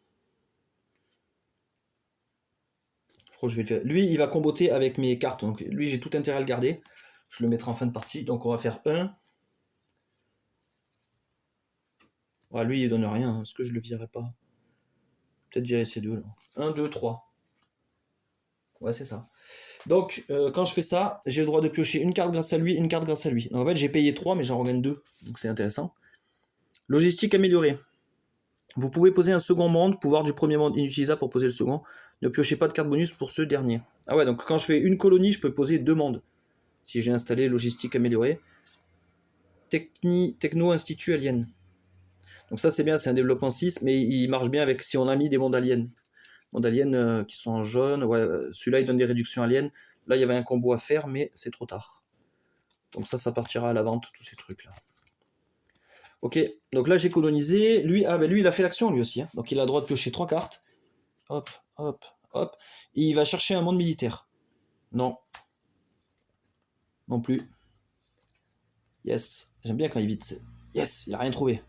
Je crois que je vais le virer. Lui, il va comboter avec mes cartes. Donc lui, j'ai tout intérêt à le garder. Je le mettrai en fin de partie. Donc on va faire 1. Ouais, lui, il donne rien. Hein. Est-ce que je le virerai pas? Peut-être virer ces 2. Là. 1, 2, 3. Ouais, c'est ça. Donc, quand je fais ça, j'ai le droit de piocher une carte grâce à lui, une carte grâce à lui. Donc en fait, j'ai payé 3, mais j'en regagne 2. Donc c'est intéressant. Logistique améliorée. Vous pouvez poser un second monde, pouvoir du premier monde inutilisable pour poser le second. Ne piochez pas de carte bonus pour ce dernier. Ah ouais, donc quand je fais une colonie, je peux poser 2 mondes. Si j'ai installé logistique améliorée. Techno-Institut Alien. Donc ça c'est bien, c'est un développement 6, mais il marche bien avec si on a mis des mondes aliens. Mondes aliens qui sont en jaune. Ouais, celui-là il donne des réductions aliens. Là il y avait un combo à faire, mais c'est trop tard. Donc ça partira à la vente, tous ces trucs-là. Ok, donc là j'ai colonisé. Lui, lui il a fait l'action lui aussi. Hein. Donc il a le droit de piocher 3 cartes. Hop, hop, hop. Et il va chercher un monde militaire. Non. Non plus. Yes. J'aime bien quand il vite. Yes, il a rien trouvé.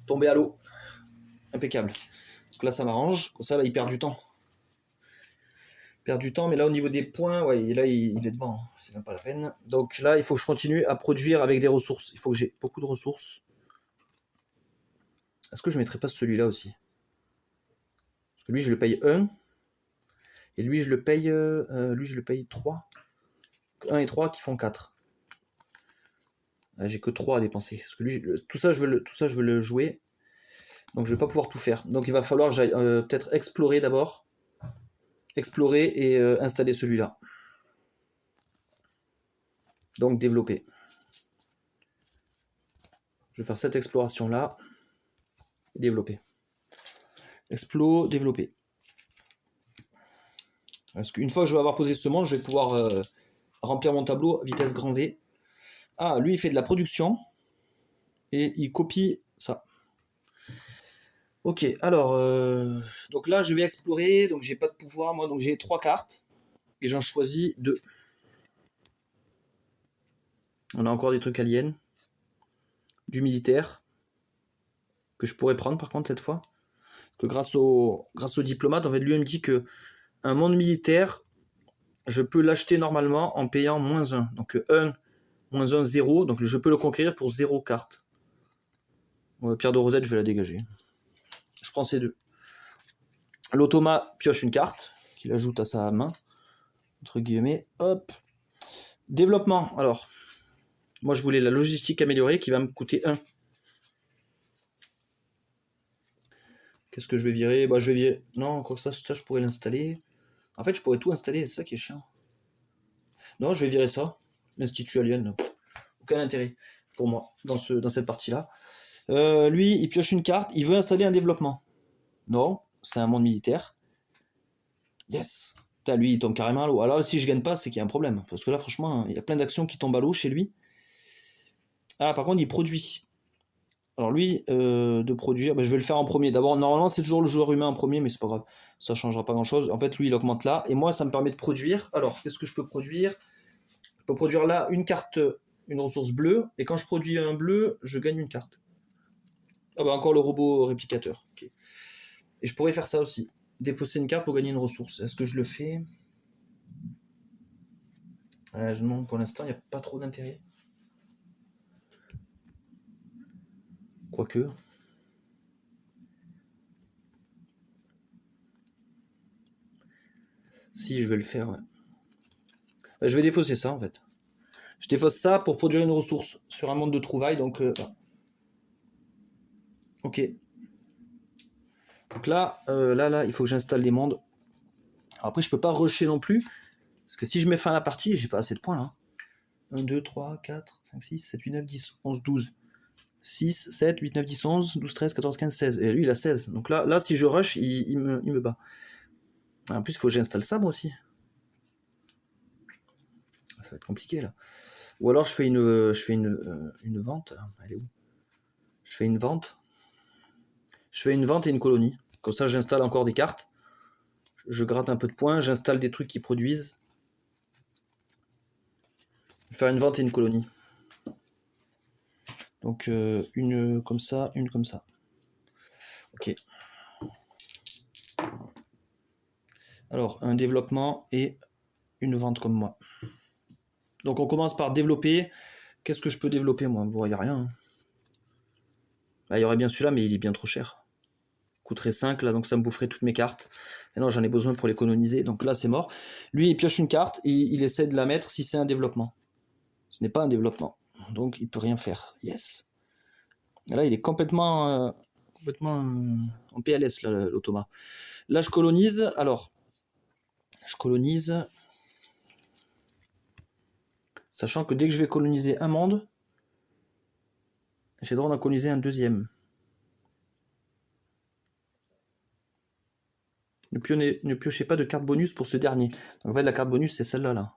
Tombé à l'eau. Impeccable. Donc là ça m'arrange. Comme ça là il perd du temps. Perdre du temps, mais là au niveau des points, ouais, là il est devant, c'est même pas la peine. Donc là, il faut que je continue à produire avec des ressources. Il faut que j'ai beaucoup de ressources. Est-ce que je mettrais pas celui-là aussi? Parce que lui, je le paye 1. Et lui, je le paye 3. 1 et 3 qui font 4. J'ai que 3 à dépenser. Parce que lui, tout ça, je veux le jouer. Donc je vais pas pouvoir tout faire. Donc il va falloir que j'aille peut-être explorer d'abord. Explorer et installer celui-là. Donc développer. Je vais faire cette exploration-là. Développer. Explo, développer. Parce qu'une fois que je vais avoir posé ce monde, je vais pouvoir remplir mon tableau vitesse grand V. Ah, lui, il fait de la production. Et il copie ça. Ok, alors, donc là, je vais explorer. Donc, j'ai pas de pouvoir, moi. Donc, j'ai 3 cartes. Et j'en choisis 2. On a encore des trucs aliens. Du militaire. Que je pourrais prendre, par contre, cette fois. Que grâce au diplomate, en fait, lui, il me dit que un monde militaire, je peux l'acheter normalement en payant -1. Donc, 1, -1, 0. Donc, je peux le conquérir pour 0 carte. Pierre de Rosette, je vais la dégager. Je prends ces 2. L'automa pioche une carte qu'il ajoute à sa main. Entre guillemets. Hop. Développement. Alors, moi, je voulais la logistique améliorée qui va me coûter 1. Qu'est-ce que je vais virer? Bah, je vais virer. Non, quoi ça, je pourrais l'installer. En fait, je pourrais tout installer, c'est ça qui est chiant. Non, je vais virer ça. L'Institut Alien. Aucun intérêt pour moi dans cette partie-là. Lui, il pioche une carte. Il veut installer un développement. Non, c'est un monde militaire. Yes. Putain, lui, il tombe carrément à l'eau. Alors, si je gagne pas, c'est qu'il y a un problème. Parce que là, franchement, il y a plein d'actions qui tombent à l'eau chez lui. Ah, par contre, il produit. Alors lui, de produire, bah, je vais le faire en premier. D'abord, normalement, c'est toujours le joueur humain en premier, mais c'est pas grave. Ça changera pas grand-chose. En fait, lui, il augmente là. Et moi, ça me permet de produire. Alors, qu'est-ce que je peux produire? Je peux produire là une carte, une ressource bleue. Et quand je produis un bleu, je gagne une carte. Ah bah encore le robot réplicateur. Okay. Et je pourrais faire ça aussi. Défausser une carte pour gagner une ressource. Est-ce que je le fais? Non, pour l'instant, il n'y a pas trop d'intérêt. Quoique. Si, je vais le faire, ouais. Je vais défausser ça, en fait. Je défausse ça pour produire une ressource sur un monde de trouvailles, donc... Ok. Donc là, il faut que j'installe des mondes. Alors après, je peux pas rusher non plus, parce que si je mets fin à la partie, j'ai pas assez de points, là. 1, 2, 3, 4, 5, 6, 7, 8, 9, 10, 11, 12. 6, 7, 8, 9, 10, 11, 12, 13, 14, 15, 16. Et lui, il a 16. Donc là si je rush, il me bat. En plus, il faut que j'installe ça, moi aussi. Ça va être compliqué, là. Ou alors, je fais une vente. Elle est où? Je fais une vente. Je fais une vente et une colonie. Comme ça, j'installe encore des cartes. Je gratte un peu de points. J'installe des trucs qui produisent. Je vais faire une vente et une colonie. Donc, une comme ça, une comme ça. Ok. Alors, un développement et une vente comme moi. Donc, on commence par développer. Qu'est-ce que je peux développer, moi? Bon, il n'y a rien. Bah, il y aurait bien celui-là, mais il est bien trop cher. Il coûterait 5, là, donc ça me boufferait toutes mes cartes. Et non, j'en ai besoin pour les coloniser, donc là, c'est mort. Lui, il pioche une carte et il essaie de la mettre si c'est un développement. Ce n'est pas un développement, donc il peut rien faire. Yes. Et là, il est complètement en PLS, l'automa. Là, je colonise. Alors, je colonise. Sachant que dès que je vais coloniser un monde, j'ai le droit d'en coloniser un deuxième. Ne piochez pas de carte bonus pour ce dernier. Donc en fait, la carte bonus, c'est celle-là. Là.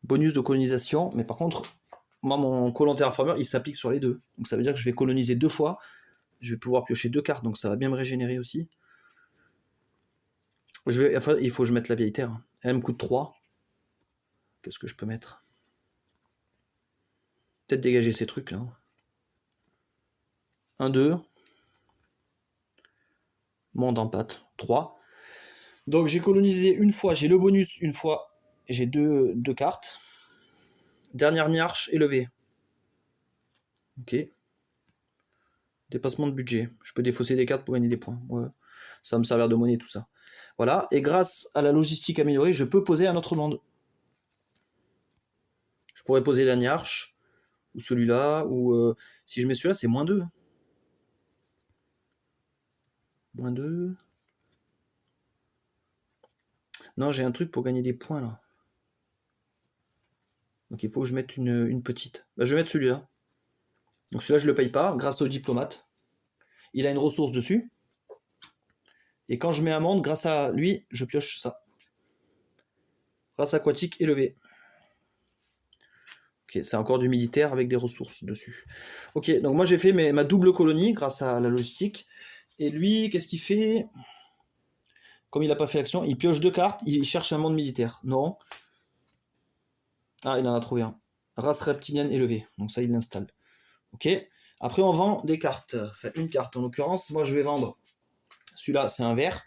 Bonus de colonisation, mais par contre, moi, mon colon terraformer, il s'applique sur les deux. Donc ça veut dire que je vais coloniser 2 fois. Je vais pouvoir piocher 2 cartes, donc ça va bien me régénérer aussi. Il faut que je mette la vieille terre. Elle me coûte 3. Qu'est-ce que je peux mettre? Peut-être dégager ces trucs là. 1, 2. Monde en pâte. 3. Donc j'ai colonisé une fois, j'ai le bonus une fois, j'ai deux cartes. Dernière niarche élevée. Ok. Dépassement de budget. Je peux défausser des cartes pour gagner des points. Ouais. Ça va me servir de monnaie tout ça. Voilà. Et grâce à la logistique améliorée, je peux poser un autre monde. Je pourrais poser la niarche, ou celui-là, ou si je mets celui-là, c'est -2. -2. Non, j'ai un truc pour gagner des points là. Donc il faut que je mette une petite. Bah, je vais mettre celui-là. Donc celui-là, je le paye pas, grâce au diplomate. Il a une ressource dessus. Et quand je mets un monde, grâce à lui, je pioche ça. Race aquatique élevée. Ok, c'est encore du militaire avec des ressources dessus. Ok, donc moi j'ai fait ma double colonie grâce à la logistique. Et lui, qu'est-ce qu'il fait? Comme il n'a pas fait l'action, il pioche 2 cartes, il cherche un monde militaire. Non. Ah, il en a trouvé un. Race reptilienne élevée. Donc ça, il l'installe. Ok. Après, on vend des cartes. Enfin, une carte en l'occurrence. Moi, je vais vendre. Celui-là, c'est un vert.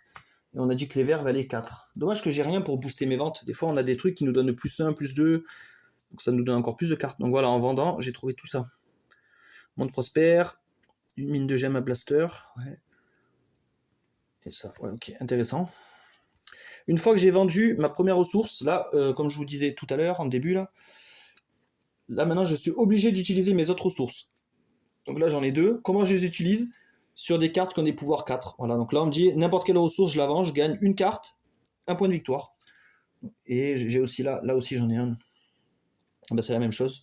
Et on a dit que les verts valaient 4. Dommage que j'ai rien pour booster mes ventes. Des fois, on a des trucs qui nous donnent +1, +2. Donc ça nous donne encore plus de cartes. Donc voilà, en vendant, j'ai trouvé tout ça. Monde prospère. Une mine de gemmes à blaster. Ouais. Et ça, ouais, ok, intéressant. Une fois que j'ai vendu ma première ressource, là, comme je vous disais tout à l'heure, en début, là maintenant, je suis obligé d'utiliser mes autres ressources. Donc là, j'en ai 2. Comment je les utilise? Sur des cartes qui ont des pouvoirs 4. Voilà, donc là, on me dit, n'importe quelle ressource, je la vends, je gagne une carte, un point de victoire. Et j'ai aussi là aussi, j'en ai un. Ben, c'est la même chose.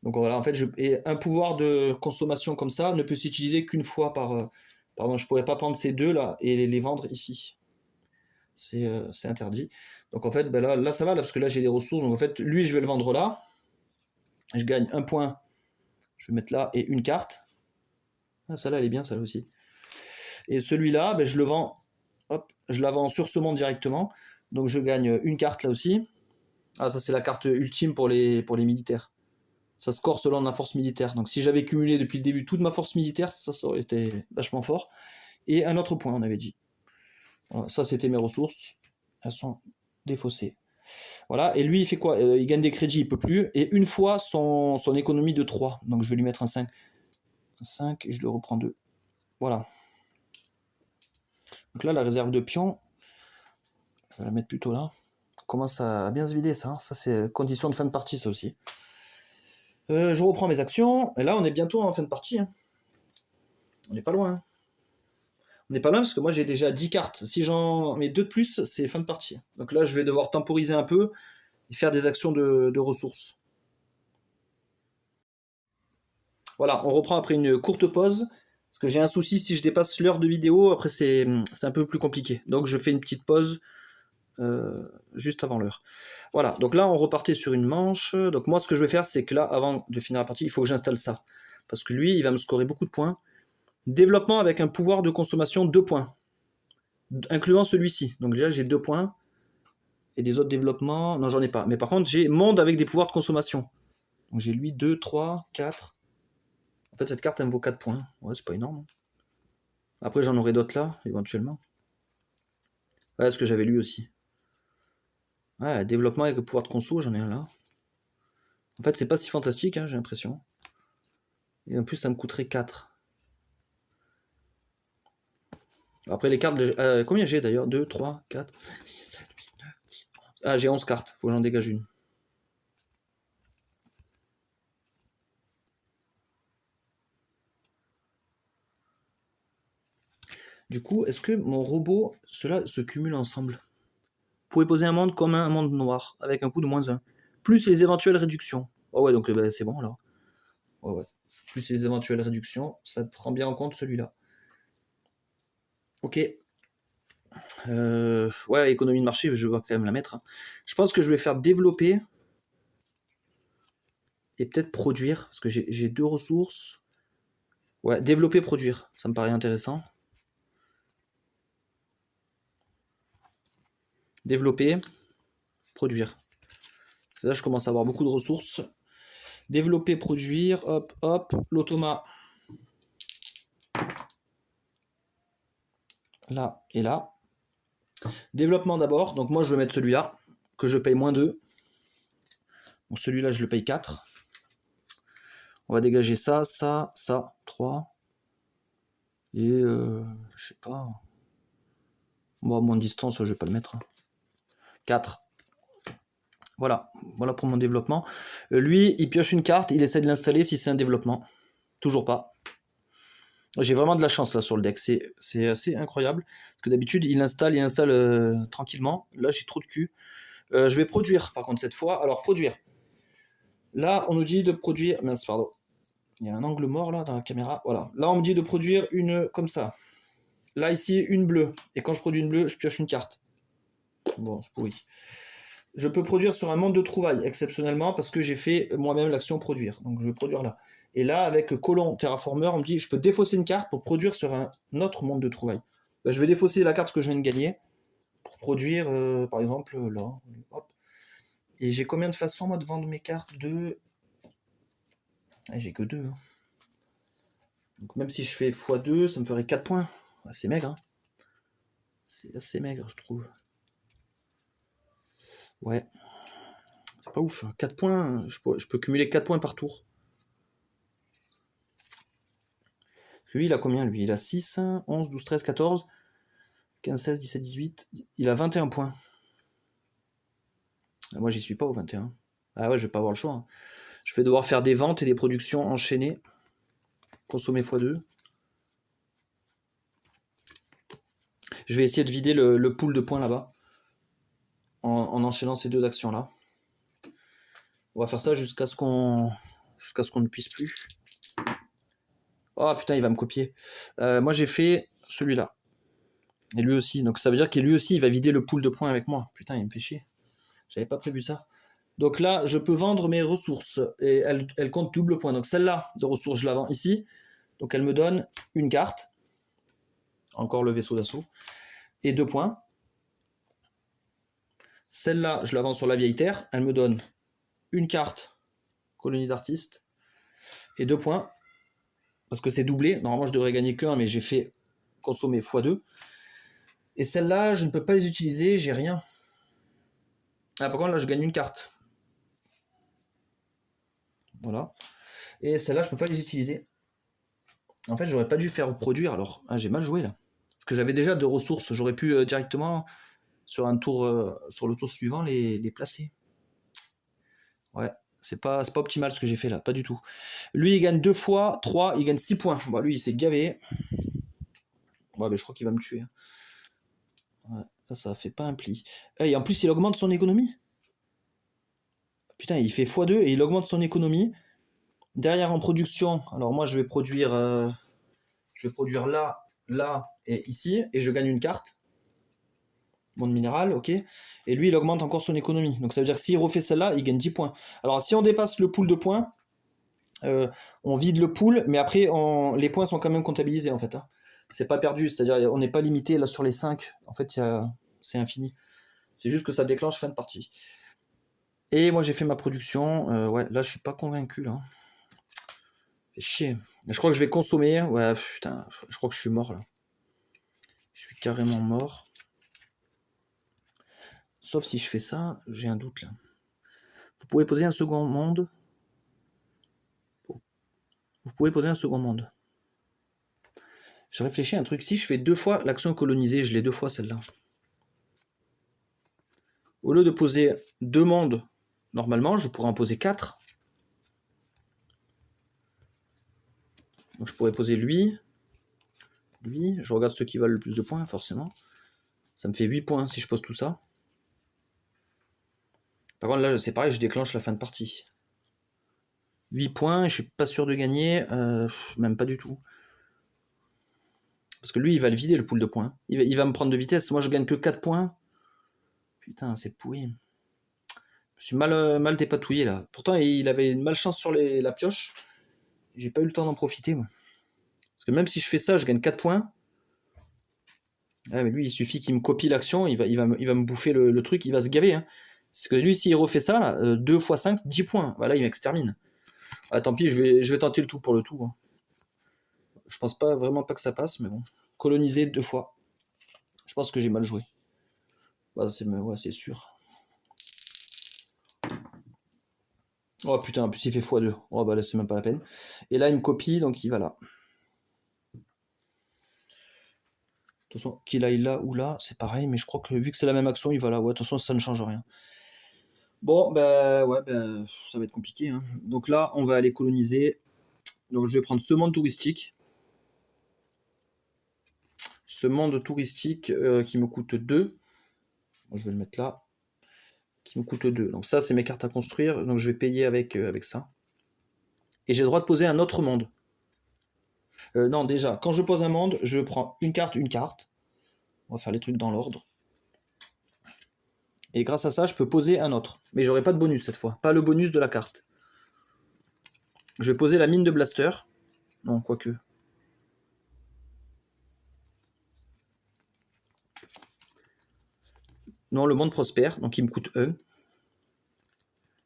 Donc voilà, en fait, et un pouvoir de consommation comme ça ne peut s'utiliser qu'une fois par... pardon, je pourrais pas prendre ces deux là et les vendre ici. C'est interdit. Donc en fait, ben là ça va, là, parce que là j'ai des ressources. Donc en fait, lui, je vais le vendre là. Je gagne un point. Je vais mettre là et une carte. Ah, celle-là, elle est bien, celle-là aussi. Et celui-là, ben, je le vends. Hop, je la vends sur ce monde directement. Donc je gagne une carte là aussi. Ah, ça c'est la carte ultime pour les militaires. Ça score selon ma force militaire. Donc si j'avais cumulé depuis le début toute ma force militaire, ça aurait été vachement fort. Et un autre point, on avait dit. Voilà, ça c'était mes ressources. Elles sont défaussées. Voilà, et lui il fait quoi? Il gagne des crédits, il peut plus. Et une fois son économie de 3. Donc je vais lui mettre un 5. Un 5 et je le reprends 2. Voilà. Donc là la réserve de pions, je vais la mettre plutôt là. On commence à bien se vider ça. Ça c'est condition de fin de partie ça aussi. Je reprends mes actions. Et là on est bientôt en fin de partie. Hein. On n'est pas loin. On n'est pas loin parce que moi j'ai déjà 10 cartes. Si j'en mets 2 de plus, c'est fin de partie. Donc là je vais devoir temporiser un peu et faire des actions de ressources. Voilà, on reprend après une courte pause. Parce que j'ai un souci, si je dépasse l'heure de vidéo, après c'est un peu plus compliqué. Donc je fais une petite pause juste avant l'heure. Voilà, donc là on repartait sur une manche. Donc moi ce que je vais faire, c'est que là, avant de finir la partie, il faut que j'installe ça. Parce que lui, il va me scorer beaucoup de points. Développement avec un pouvoir de consommation 2 points. Incluant celui-ci. Donc déjà j'ai 2 points. Et des autres développements, non j'en ai pas. Mais par contre j'ai monde avec des pouvoirs de consommation. Donc j'ai lui 2, 3, 4. En fait cette carte elle me vaut 4 points. Ouais c'est pas énorme. Après j'en aurai d'autres là, éventuellement. Ouais, ce que j'avais lu aussi. Ouais, développement avec le pouvoir de conso, j'en ai un là. En fait c'est pas si fantastique, hein, j'ai l'impression. Et en plus ça me coûterait 4. Après les cartes, combien j'ai d'ailleurs? 2, 3, 4, 5, 6, 7, 8, 9, 10, 11. Ah j'ai 11 cartes, faut que j'en dégage une. Du coup, est-ce que mon robot, cela se cumule ensemble? Vous pouvez poser un monde commun, un monde noir, avec un coût de -1. Plus les éventuelles réductions. Oh ouais, donc c'est bon là. Ouais, ouais. Plus les éventuelles réductions, ça prend bien en compte celui-là. Ok. Ouais, économie de marché, je vais quand même la mettre. Hein. Je pense que je vais faire développer et peut-être produire, parce que j'ai 2 ressources. Ouais, développer, produire, ça me paraît intéressant. Développer, produire. Là, je commence à avoir beaucoup de ressources. Développer, produire, hop, hop, l'automa. Là et là. Développement d'abord. Donc moi, je vais mettre celui-là, que je paye -2. Donc celui-là, je le paye 4. On va dégager ça, ça, ça, 3. Et je sais pas. Bon, à moins de distance, je vais pas le mettre. 4. Voilà, voilà pour mon développement. Lui, il pioche une carte, il essaie de l'installer si c'est un développement. Toujours pas. J'ai vraiment de la chance là sur le deck, c'est assez incroyable. Parce que d'habitude, il installe tranquillement. Là, j'ai trop de cul. Je vais produire par contre cette fois. Alors, produire. Là, on nous dit de produire. Mince, pardon. Il y a un angle mort là dans la caméra. Voilà. Là, on me dit de produire une comme ça. Là, ici, une bleue. Et quand je produis une bleue, je pioche une carte. Bon, c'est pourri. Je peux produire sur un monde de trouvailles, exceptionnellement, parce que j'ai fait moi-même l'action produire. Donc je vais produire là. Et là, avec colon terraformer, on me dit je peux défausser une carte pour produire sur un autre monde de trouvailles. Ben, je vais défausser la carte que je viens de gagner pour produire, par exemple, là. Hop. Et j'ai combien de façons, moi, de vendre mes cartes? 2. Ah, j'ai que 2. Hein. Donc même si je fais x2, ça me ferait 4 points. C'est maigre. Hein. C'est assez maigre, je trouve. Ouais. C'est pas ouf. 4 points, je peux cumuler 4 points par tour. Lui, il a combien, lui? Il a 6, 11, 12, 13, 14, 15, 16, 17, 18. Il a 21 points. Moi, j'y suis pas au 21. Ah ouais, je vais pas avoir le choix. Hein. Je vais devoir faire des ventes et des productions enchaînées. Consommer x2. Je vais essayer de vider le pool de points là-bas. En enchaînant ces deux actions-là. On va faire ça jusqu'à ce qu'on ne puisse plus. Oh putain, il va me copier. Moi, j'ai fait celui-là. Et lui aussi. Donc ça veut dire que lui aussi, il va vider le pool de points avec moi. Putain, il me fait chier. J'avais pas prévu ça. Donc là, je peux vendre mes ressources. Et elle compte double point. Donc celle-là de ressources, je la vends ici. Donc elle me donne une carte. Encore le vaisseau d'assaut. Et 2 points. Celle-là, je la vends sur la vieille terre. Elle me donne une carte. Colonie d'artistes. Et 2 points. Parce que c'est doublé. Normalement, je devrais gagner qu'un, mais j'ai fait consommer x2. Et celle-là, je ne peux pas les utiliser. J'ai rien. Ah, par contre, là, je gagne une carte. Voilà. Et celle-là, je peux pas les utiliser. En fait, j'aurais pas dû faire produire, alors. Ah, j'ai mal joué, là. Parce que j'avais déjà 2 ressources. J'aurais pu directement, sur un tour, sur le tour suivant, les placer. Ouais. C'est pas optimal ce que j'ai fait là, pas du tout. Lui, il gagne 2 fois, 3, il gagne 6 points. Bon, lui, il s'est gavé. Ouais, mais je crois qu'il va me tuer. Ouais, là, ça fait pas un pli. Et en plus, il augmente son économie. Putain, il fait x2 et il augmente son économie. Derrière en production, alors moi je vais produire là, là et ici, et je gagne une carte. Monde minéral, ok. Et lui, il augmente encore son économie. Donc ça veut dire que s'il refait celle-là, il gagne 10 points. Alors si on dépasse le pool de points, on vide le pool, mais après, les points sont quand même comptabilisés en fait. Hein. C'est pas perdu, c'est-à-dire on n'est pas limité là sur les 5. En fait, c'est infini. C'est juste que ça déclenche fin de partie. Et moi j'ai fait ma production. Ouais, là je suis pas convaincu là. Fait chier. Je crois que je vais consommer. Ouais, putain, je crois que je suis mort là. Je suis carrément mort. Sauf si je fais ça, j'ai un doute là. Vous pouvez poser un second monde. Vous pouvez poser un second monde. Je réfléchis à un truc. Si je fais 2 fois l'action colonisée, je l'ai 2 fois celle-là. Au lieu de poser 2 mondes, normalement, je pourrais en poser 4. Donc je pourrais poser lui. Lui, je regarde ceux qui valent le plus de points, forcément. Ça me fait 8 points si je pose tout ça. Par contre, là, c'est pareil, je déclenche la fin de partie. 8 points, je suis pas sûr de gagner. Même pas du tout. Parce que lui, il va le vider, le pool de points. Il va me prendre de vitesse. Moi, je gagne que 4 points. Putain, c'est pourri. Je suis mal dépatouillé, là. Pourtant, il avait une malchance sur la pioche. J'ai pas eu le temps d'en profiter, moi. Parce que même si je fais ça, je gagne 4 points. Ah, mais lui, il suffit qu'il me copie l'action. Il va me bouffer le truc. Il va se gaver. Hein. Parce que lui, s'il refait ça, là, 2 x 5, 10 points. Voilà, il m'extermine. Ah, tant pis, je vais tenter le tout pour le tout. Hein. Je pense vraiment pas que ça passe, mais bon. Coloniser 2 fois. Je pense que j'ai mal joué. Bah, ouais, c'est sûr. Oh putain, en plus il fait x2. Oh bah là c'est même pas la peine. Et là il me copie, donc il va là. De toute façon, qu'il aille là ou là, c'est pareil, mais je crois que vu que c'est la même action, il va là. Ouais, de toute façon ça ne change rien. Bon, bah ouais, bah, ça va être compliqué, hein. Donc là, on va aller coloniser. Donc je vais prendre ce monde touristique. Ce monde touristique qui me coûte 2. Bon, je vais le mettre là. Qui me coûte 2. Donc ça, c'est mes cartes à construire. Donc je vais payer avec ça. Et j'ai le droit de poser un autre monde. Non, déjà, quand je pose un monde, je prends une carte, une carte. On va faire les trucs dans l'ordre. Et grâce à ça, je peux poser un autre. Mais j'aurai pas de bonus cette fois. Pas le bonus de la carte. Je vais poser la mine de blaster. Non, quoique. Non, le monde prospère. Donc il me coûte 1.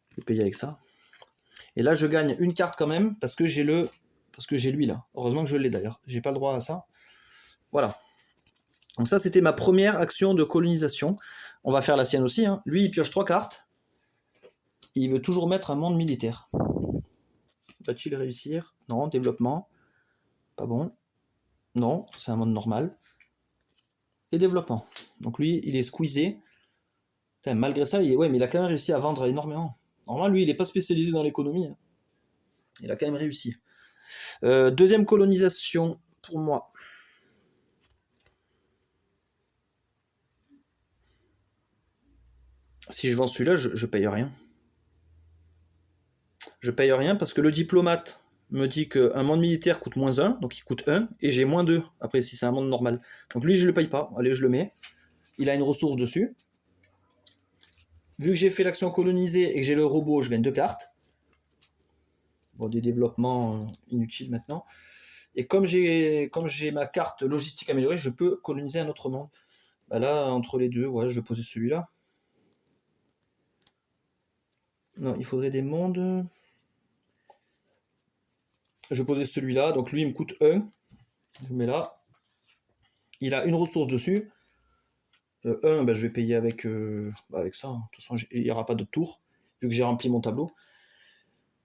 Je vais payer avec ça. Et là, je gagne une carte quand même parce que j'ai lui là. Heureusement que je l'ai d'ailleurs. J'ai pas le droit à ça. Voilà. Donc ça, c'était ma première action de colonisation. On va faire la sienne aussi, hein. Lui, il pioche 3 cartes. Il veut toujours mettre un monde militaire. Va-t-il réussir? Non, développement. Pas bon. Non, c'est un monde normal. Et développement. Donc lui, il est squeezé. Putain, malgré ça, ouais, mais il a quand même réussi à vendre énormément. Normalement, lui, il n'est pas spécialisé dans l'économie. Hein. Il a quand même réussi. Deuxième colonisation pour moi. Si je vends celui-là, je paye rien. Je paye rien parce que le diplomate me dit qu'un monde militaire coûte moins 1, donc il coûte 1, et j'ai moins 2, après si c'est un monde normal. Donc lui, je le paye pas. Allez, je le mets. Il a une ressource dessus. Vu que j'ai fait l'action colonisée et que j'ai le robot, je gagne 2 cartes. Bon, des développements inutiles maintenant. Et comme j'ai ma carte logistique améliorée, je peux coloniser un autre monde. Bah là, entre les deux, ouais, je vais poser celui-là. Non, il faudrait des mondes. Je vais poser celui-là, donc lui il me coûte 1. Je le mets là. Il a une ressource dessus. 1, bah, je vais payer avec ça. De toute façon, il n'y aura pas de tour, vu que j'ai rempli mon tableau.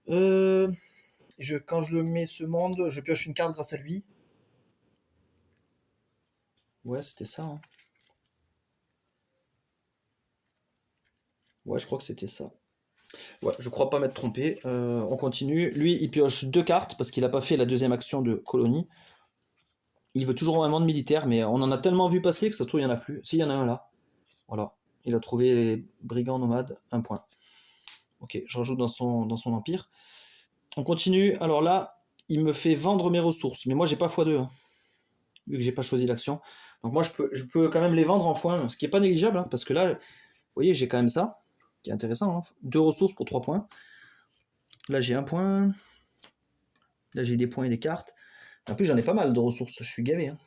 Quand je le mets ce monde, je pioche une carte grâce à lui. Ouais, c'était ça. Hein. Ouais, je crois que c'était ça. Ouais, je crois pas m'être trompé. On continue. Lui, il pioche 2 cartes parce qu'il n'a pas fait la deuxième action de colonie. Il veut toujours un monde militaire, mais on en a tellement vu passer que ça se trouve, il n'y en a plus. Si, il y en a un là. Voilà. Il a trouvé les brigands nomades, 1 point. Ok, je rajoute dans son empire. On continue. Alors là, il me fait vendre mes ressources. Mais moi, j'ai pas x2, hein, vu que j'ai pas choisi l'action. Donc moi, je peux quand même les vendre en x1, ce qui est pas négligeable, hein, parce que là, vous voyez, j'ai quand même ça, qui est intéressant. Hein, 2 ressources pour 3 points. Là, j'ai 1 point. Là, j'ai des points et des cartes. En plus, j'en ai pas mal de ressources. Je suis gavé. Hein.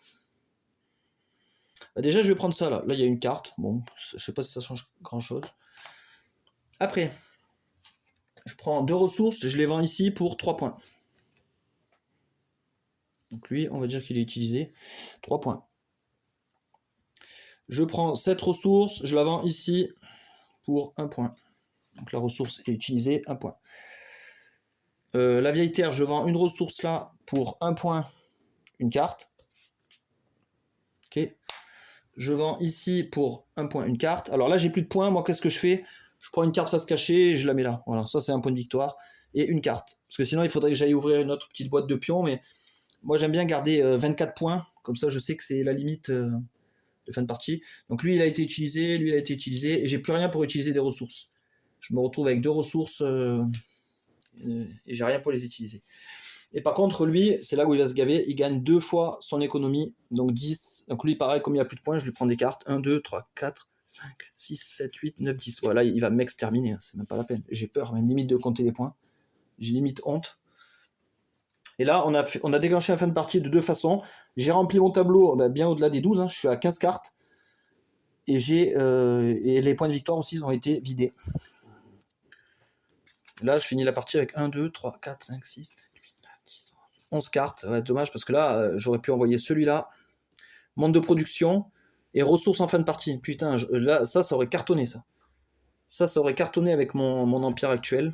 Bah, déjà, je vais prendre ça, là. Là, il y a une carte. Bon, je sais pas si ça change grand-chose. Après, je prends 2 ressources. Je les vends ici pour 3 points. Donc lui, on va dire qu'il est utilisé. 3 points. Je prends cette ressource, je la vends ici pour 1 point. Donc la ressource est utilisée, 1 point. La vieille terre, je vends une ressource là pour 1 point, une carte. Ok. Je vends ici pour 1 point, une carte. Alors là, j'ai plus de points. Moi, qu'est-ce que je fais? Je prends une carte face cachée et je la mets là. Voilà, ça c'est un point de victoire. Et une carte. Parce que sinon, il faudrait que j'aille ouvrir une autre petite boîte de pions. Mais moi, j'aime bien garder 24 points. Comme ça, je sais que c'est la limite de fin de partie. Donc lui, il a été utilisé, lui, il a été utilisé. Et j'ai plus rien pour utiliser des ressources. Je me retrouve avec 2 ressources et j'ai rien pour les utiliser. Et par contre, lui, c'est là où il va se gaver. Il gagne 2 fois son économie. Donc 10. Donc lui, pareil, comme il n'y a plus de points, je lui prends des cartes. 1, 2, 3, 4, 5, 6, 7, 8, 9, 10. Voilà, il va m'exterminer. Hein. C'est même pas la peine. J'ai peur, même limite de compter les points. J'ai limite honte. Et là, on a déclenché la fin de partie de 2 façons. J'ai rempli mon tableau bien au-delà des 12. Hein. Je suis à 15 cartes. Et et les points de victoire aussi ont été vidés. Là, je finis la partie avec 1, 2, 3, 4, 5, 6, 8, 9, 10, 11 cartes. Ouais, dommage parce que là, j'aurais pu envoyer celui-là. Monde de production. Et ressources en fin de partie. Putain, là, ça aurait cartonné, ça. Ça aurait cartonné avec mon empire actuel.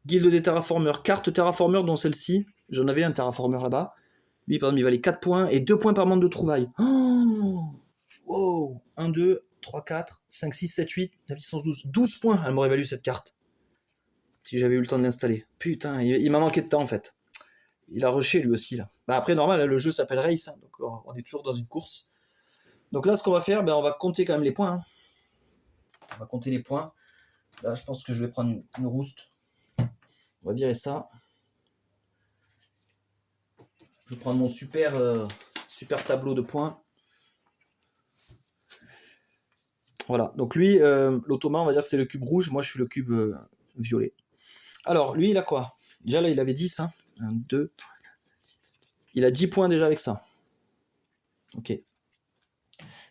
Guilde des terraformeurs. Carte terraformeur, dont celle-ci. J'en avais un terraformeur là-bas. Lui, par exemple, il valait 4 points et 2 points par monde de trouvailles. Oh, wow. 1, 2, 3, 4, 5, 6, 7, 8, 9, 10, 11, 12. 12 points, elle m'aurait valu cette carte. Si j'avais eu le temps de l'installer. Putain, il m'a manqué de temps, en fait. Il a rushé, lui aussi, là. Bah, après, normal, là, le jeu s'appelle Race, hein, donc on est toujours dans une course. Donc là, ce qu'on va faire, on va compter quand même les points. Hein. On va compter les points. Là, je pense que je vais prendre une rouste. On va virer ça. Je vais prendre mon super tableau de points. Voilà. Donc lui, l'Ottoman, on va dire que c'est le cube rouge. Moi, je suis le cube violet. Alors, lui, il a quoi? Déjà, là, il avait 10. Hein. 1, 2. Il a 10 points déjà avec ça. Ok.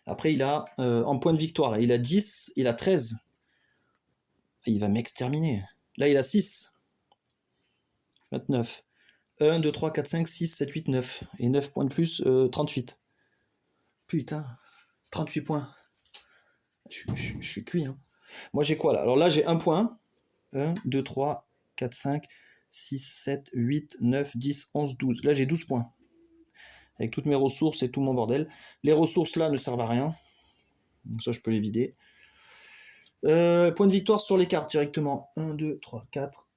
Après, il a, en point de victoire, là, il a 10, il a 13. Il va m'exterminer. Là, il a 6. 29. 1, 2, 3, 4, 5, 6, 7, 8, 9. Et 9 points de plus, 38. Putain, 38 points. Je suis cuit. Hein. Moi, j'ai quoi là? Alors là, j'ai 1 point. 1, 2, 3, 4, 5, 6, 7, 8, 9, 10, 11, 12. Là, j'ai 12 points. Avec toutes mes ressources et tout mon bordel. Les ressources là ne servent à rien. Donc ça, je peux les vider. Point de victoire sur les cartes directement. 1, 2, 3, 4,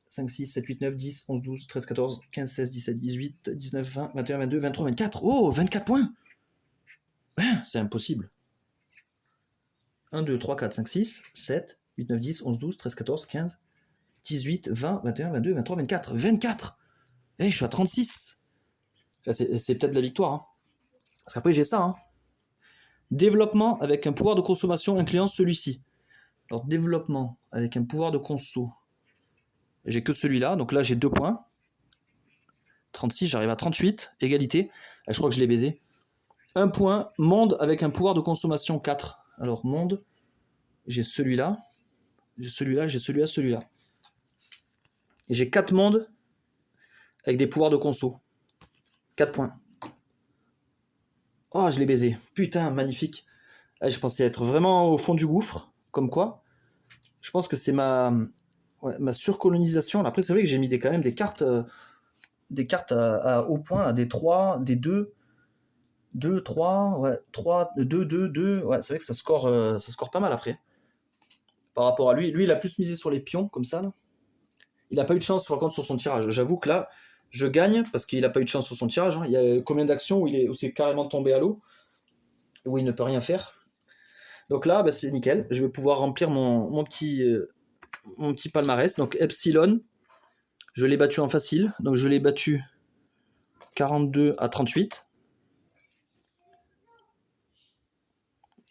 5, 6, 7, 8, 9, 10, 11, 12, 13, 14, 15, 16, 17, 18, 19, 20, 21, 22, 23, 24. Oh, 24 points. C'est impossible. 1, 2, 3, 4, 5, 6, 7, 8, 9, 10, 11, 12, 13, 14, 15, 18, 20, 21, 22, 23, 24. 24. Je suis à 36. C'est peut-être la victoire. Hein. Parce qu'après, j'ai ça. Hein. Développement avec un pouvoir de consommation incluant celui-ci. Alors, développement avec un pouvoir de conso. J'ai que celui-là. Donc là, j'ai 2 points. 36, j'arrive à 38. Égalité. Je crois que je l'ai baisé. 1 point. Monde avec un pouvoir de consommation 4. Alors, monde. J'ai celui-là. J'ai celui-là, j'ai celui-là, celui-là. Et j'ai 4 mondes avec des pouvoirs de conso. 4 points. Oh, je l'ai baisé. Putain, magnifique. Je pensais être vraiment au fond du gouffre. Comme quoi. Je pense que c'est ma surcolonisation. Après, c'est vrai que j'ai mis quand même des cartes au point, là, des 3, des 2, 2, 3, ouais, 3, 2, 2, 2. Ouais, c'est vrai que ça score pas mal après. Par rapport à lui. Lui, il a plus misé sur les pions, comme ça. Là. Il n'a pas eu de chance, par contre, sur son tirage. J'avoue que là, je gagne parce qu'il n'a pas eu de chance sur son tirage. Hein. Il y a combien d'actions où c'est carrément tombé à l'eau, où il ne peut rien faire. Donc là, c'est nickel. Je vais pouvoir remplir mon petit palmarès. Donc Epsilon, je l'ai battu en facile. Donc je l'ai battu 42 à 38.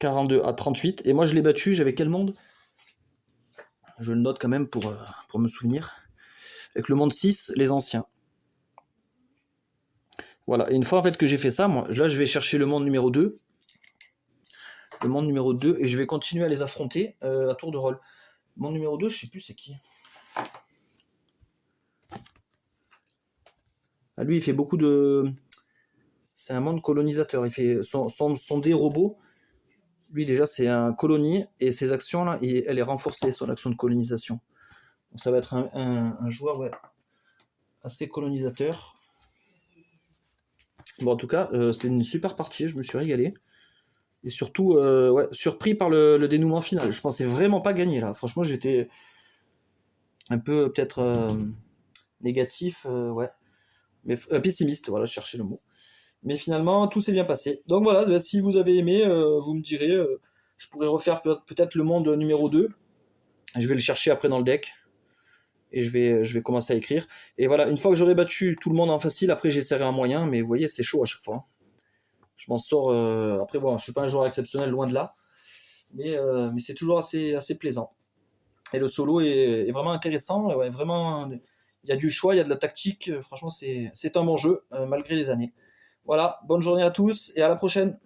42 à 38. Et moi, je l'ai battu, j'avais quel monde? Je le note quand même pour me souvenir. Avec le monde 6, les anciens. Voilà, et une fois en fait que j'ai fait ça, moi, là je vais chercher le monde numéro 2. Le monde numéro 2, et je vais continuer à les affronter à tour de rôle. Le monde numéro 2, je sais plus c'est qui. Ah, lui, il fait beaucoup de... C'est un monde colonisateur. Il fait son dé robot. Lui, déjà, c'est un colonie, et ses actions, là, elle est renforcée, son action de colonisation. Donc ça va être un joueur assez colonisateur. Bon, en tout cas, c'est une super partie, je me suis régalé. Et surtout, surpris par le dénouement final. Je pensais vraiment pas gagner, là. Franchement, j'étais un peu, peut-être, négatif, mais pessimiste, voilà, je cherchais le mot. Mais finalement, tout s'est bien passé. Donc voilà, si vous avez aimé, vous me direz, je pourrais refaire peut-être le monde numéro 2. Je vais le chercher après dans le deck. Et je vais commencer à écrire. Et voilà, une fois que j'aurai battu tout le monde en facile, après j'essaierai un moyen, mais vous voyez, c'est chaud à chaque fois. Je m'en sors... Après, voilà, je suis pas un joueur exceptionnel, loin de là. Mais c'est toujours assez plaisant. Et le solo est vraiment intéressant. Ouais, vraiment, il y a du choix, il y a de la tactique. Franchement, c'est un bon jeu, malgré les années. Voilà, bonne journée à tous et à la prochaine.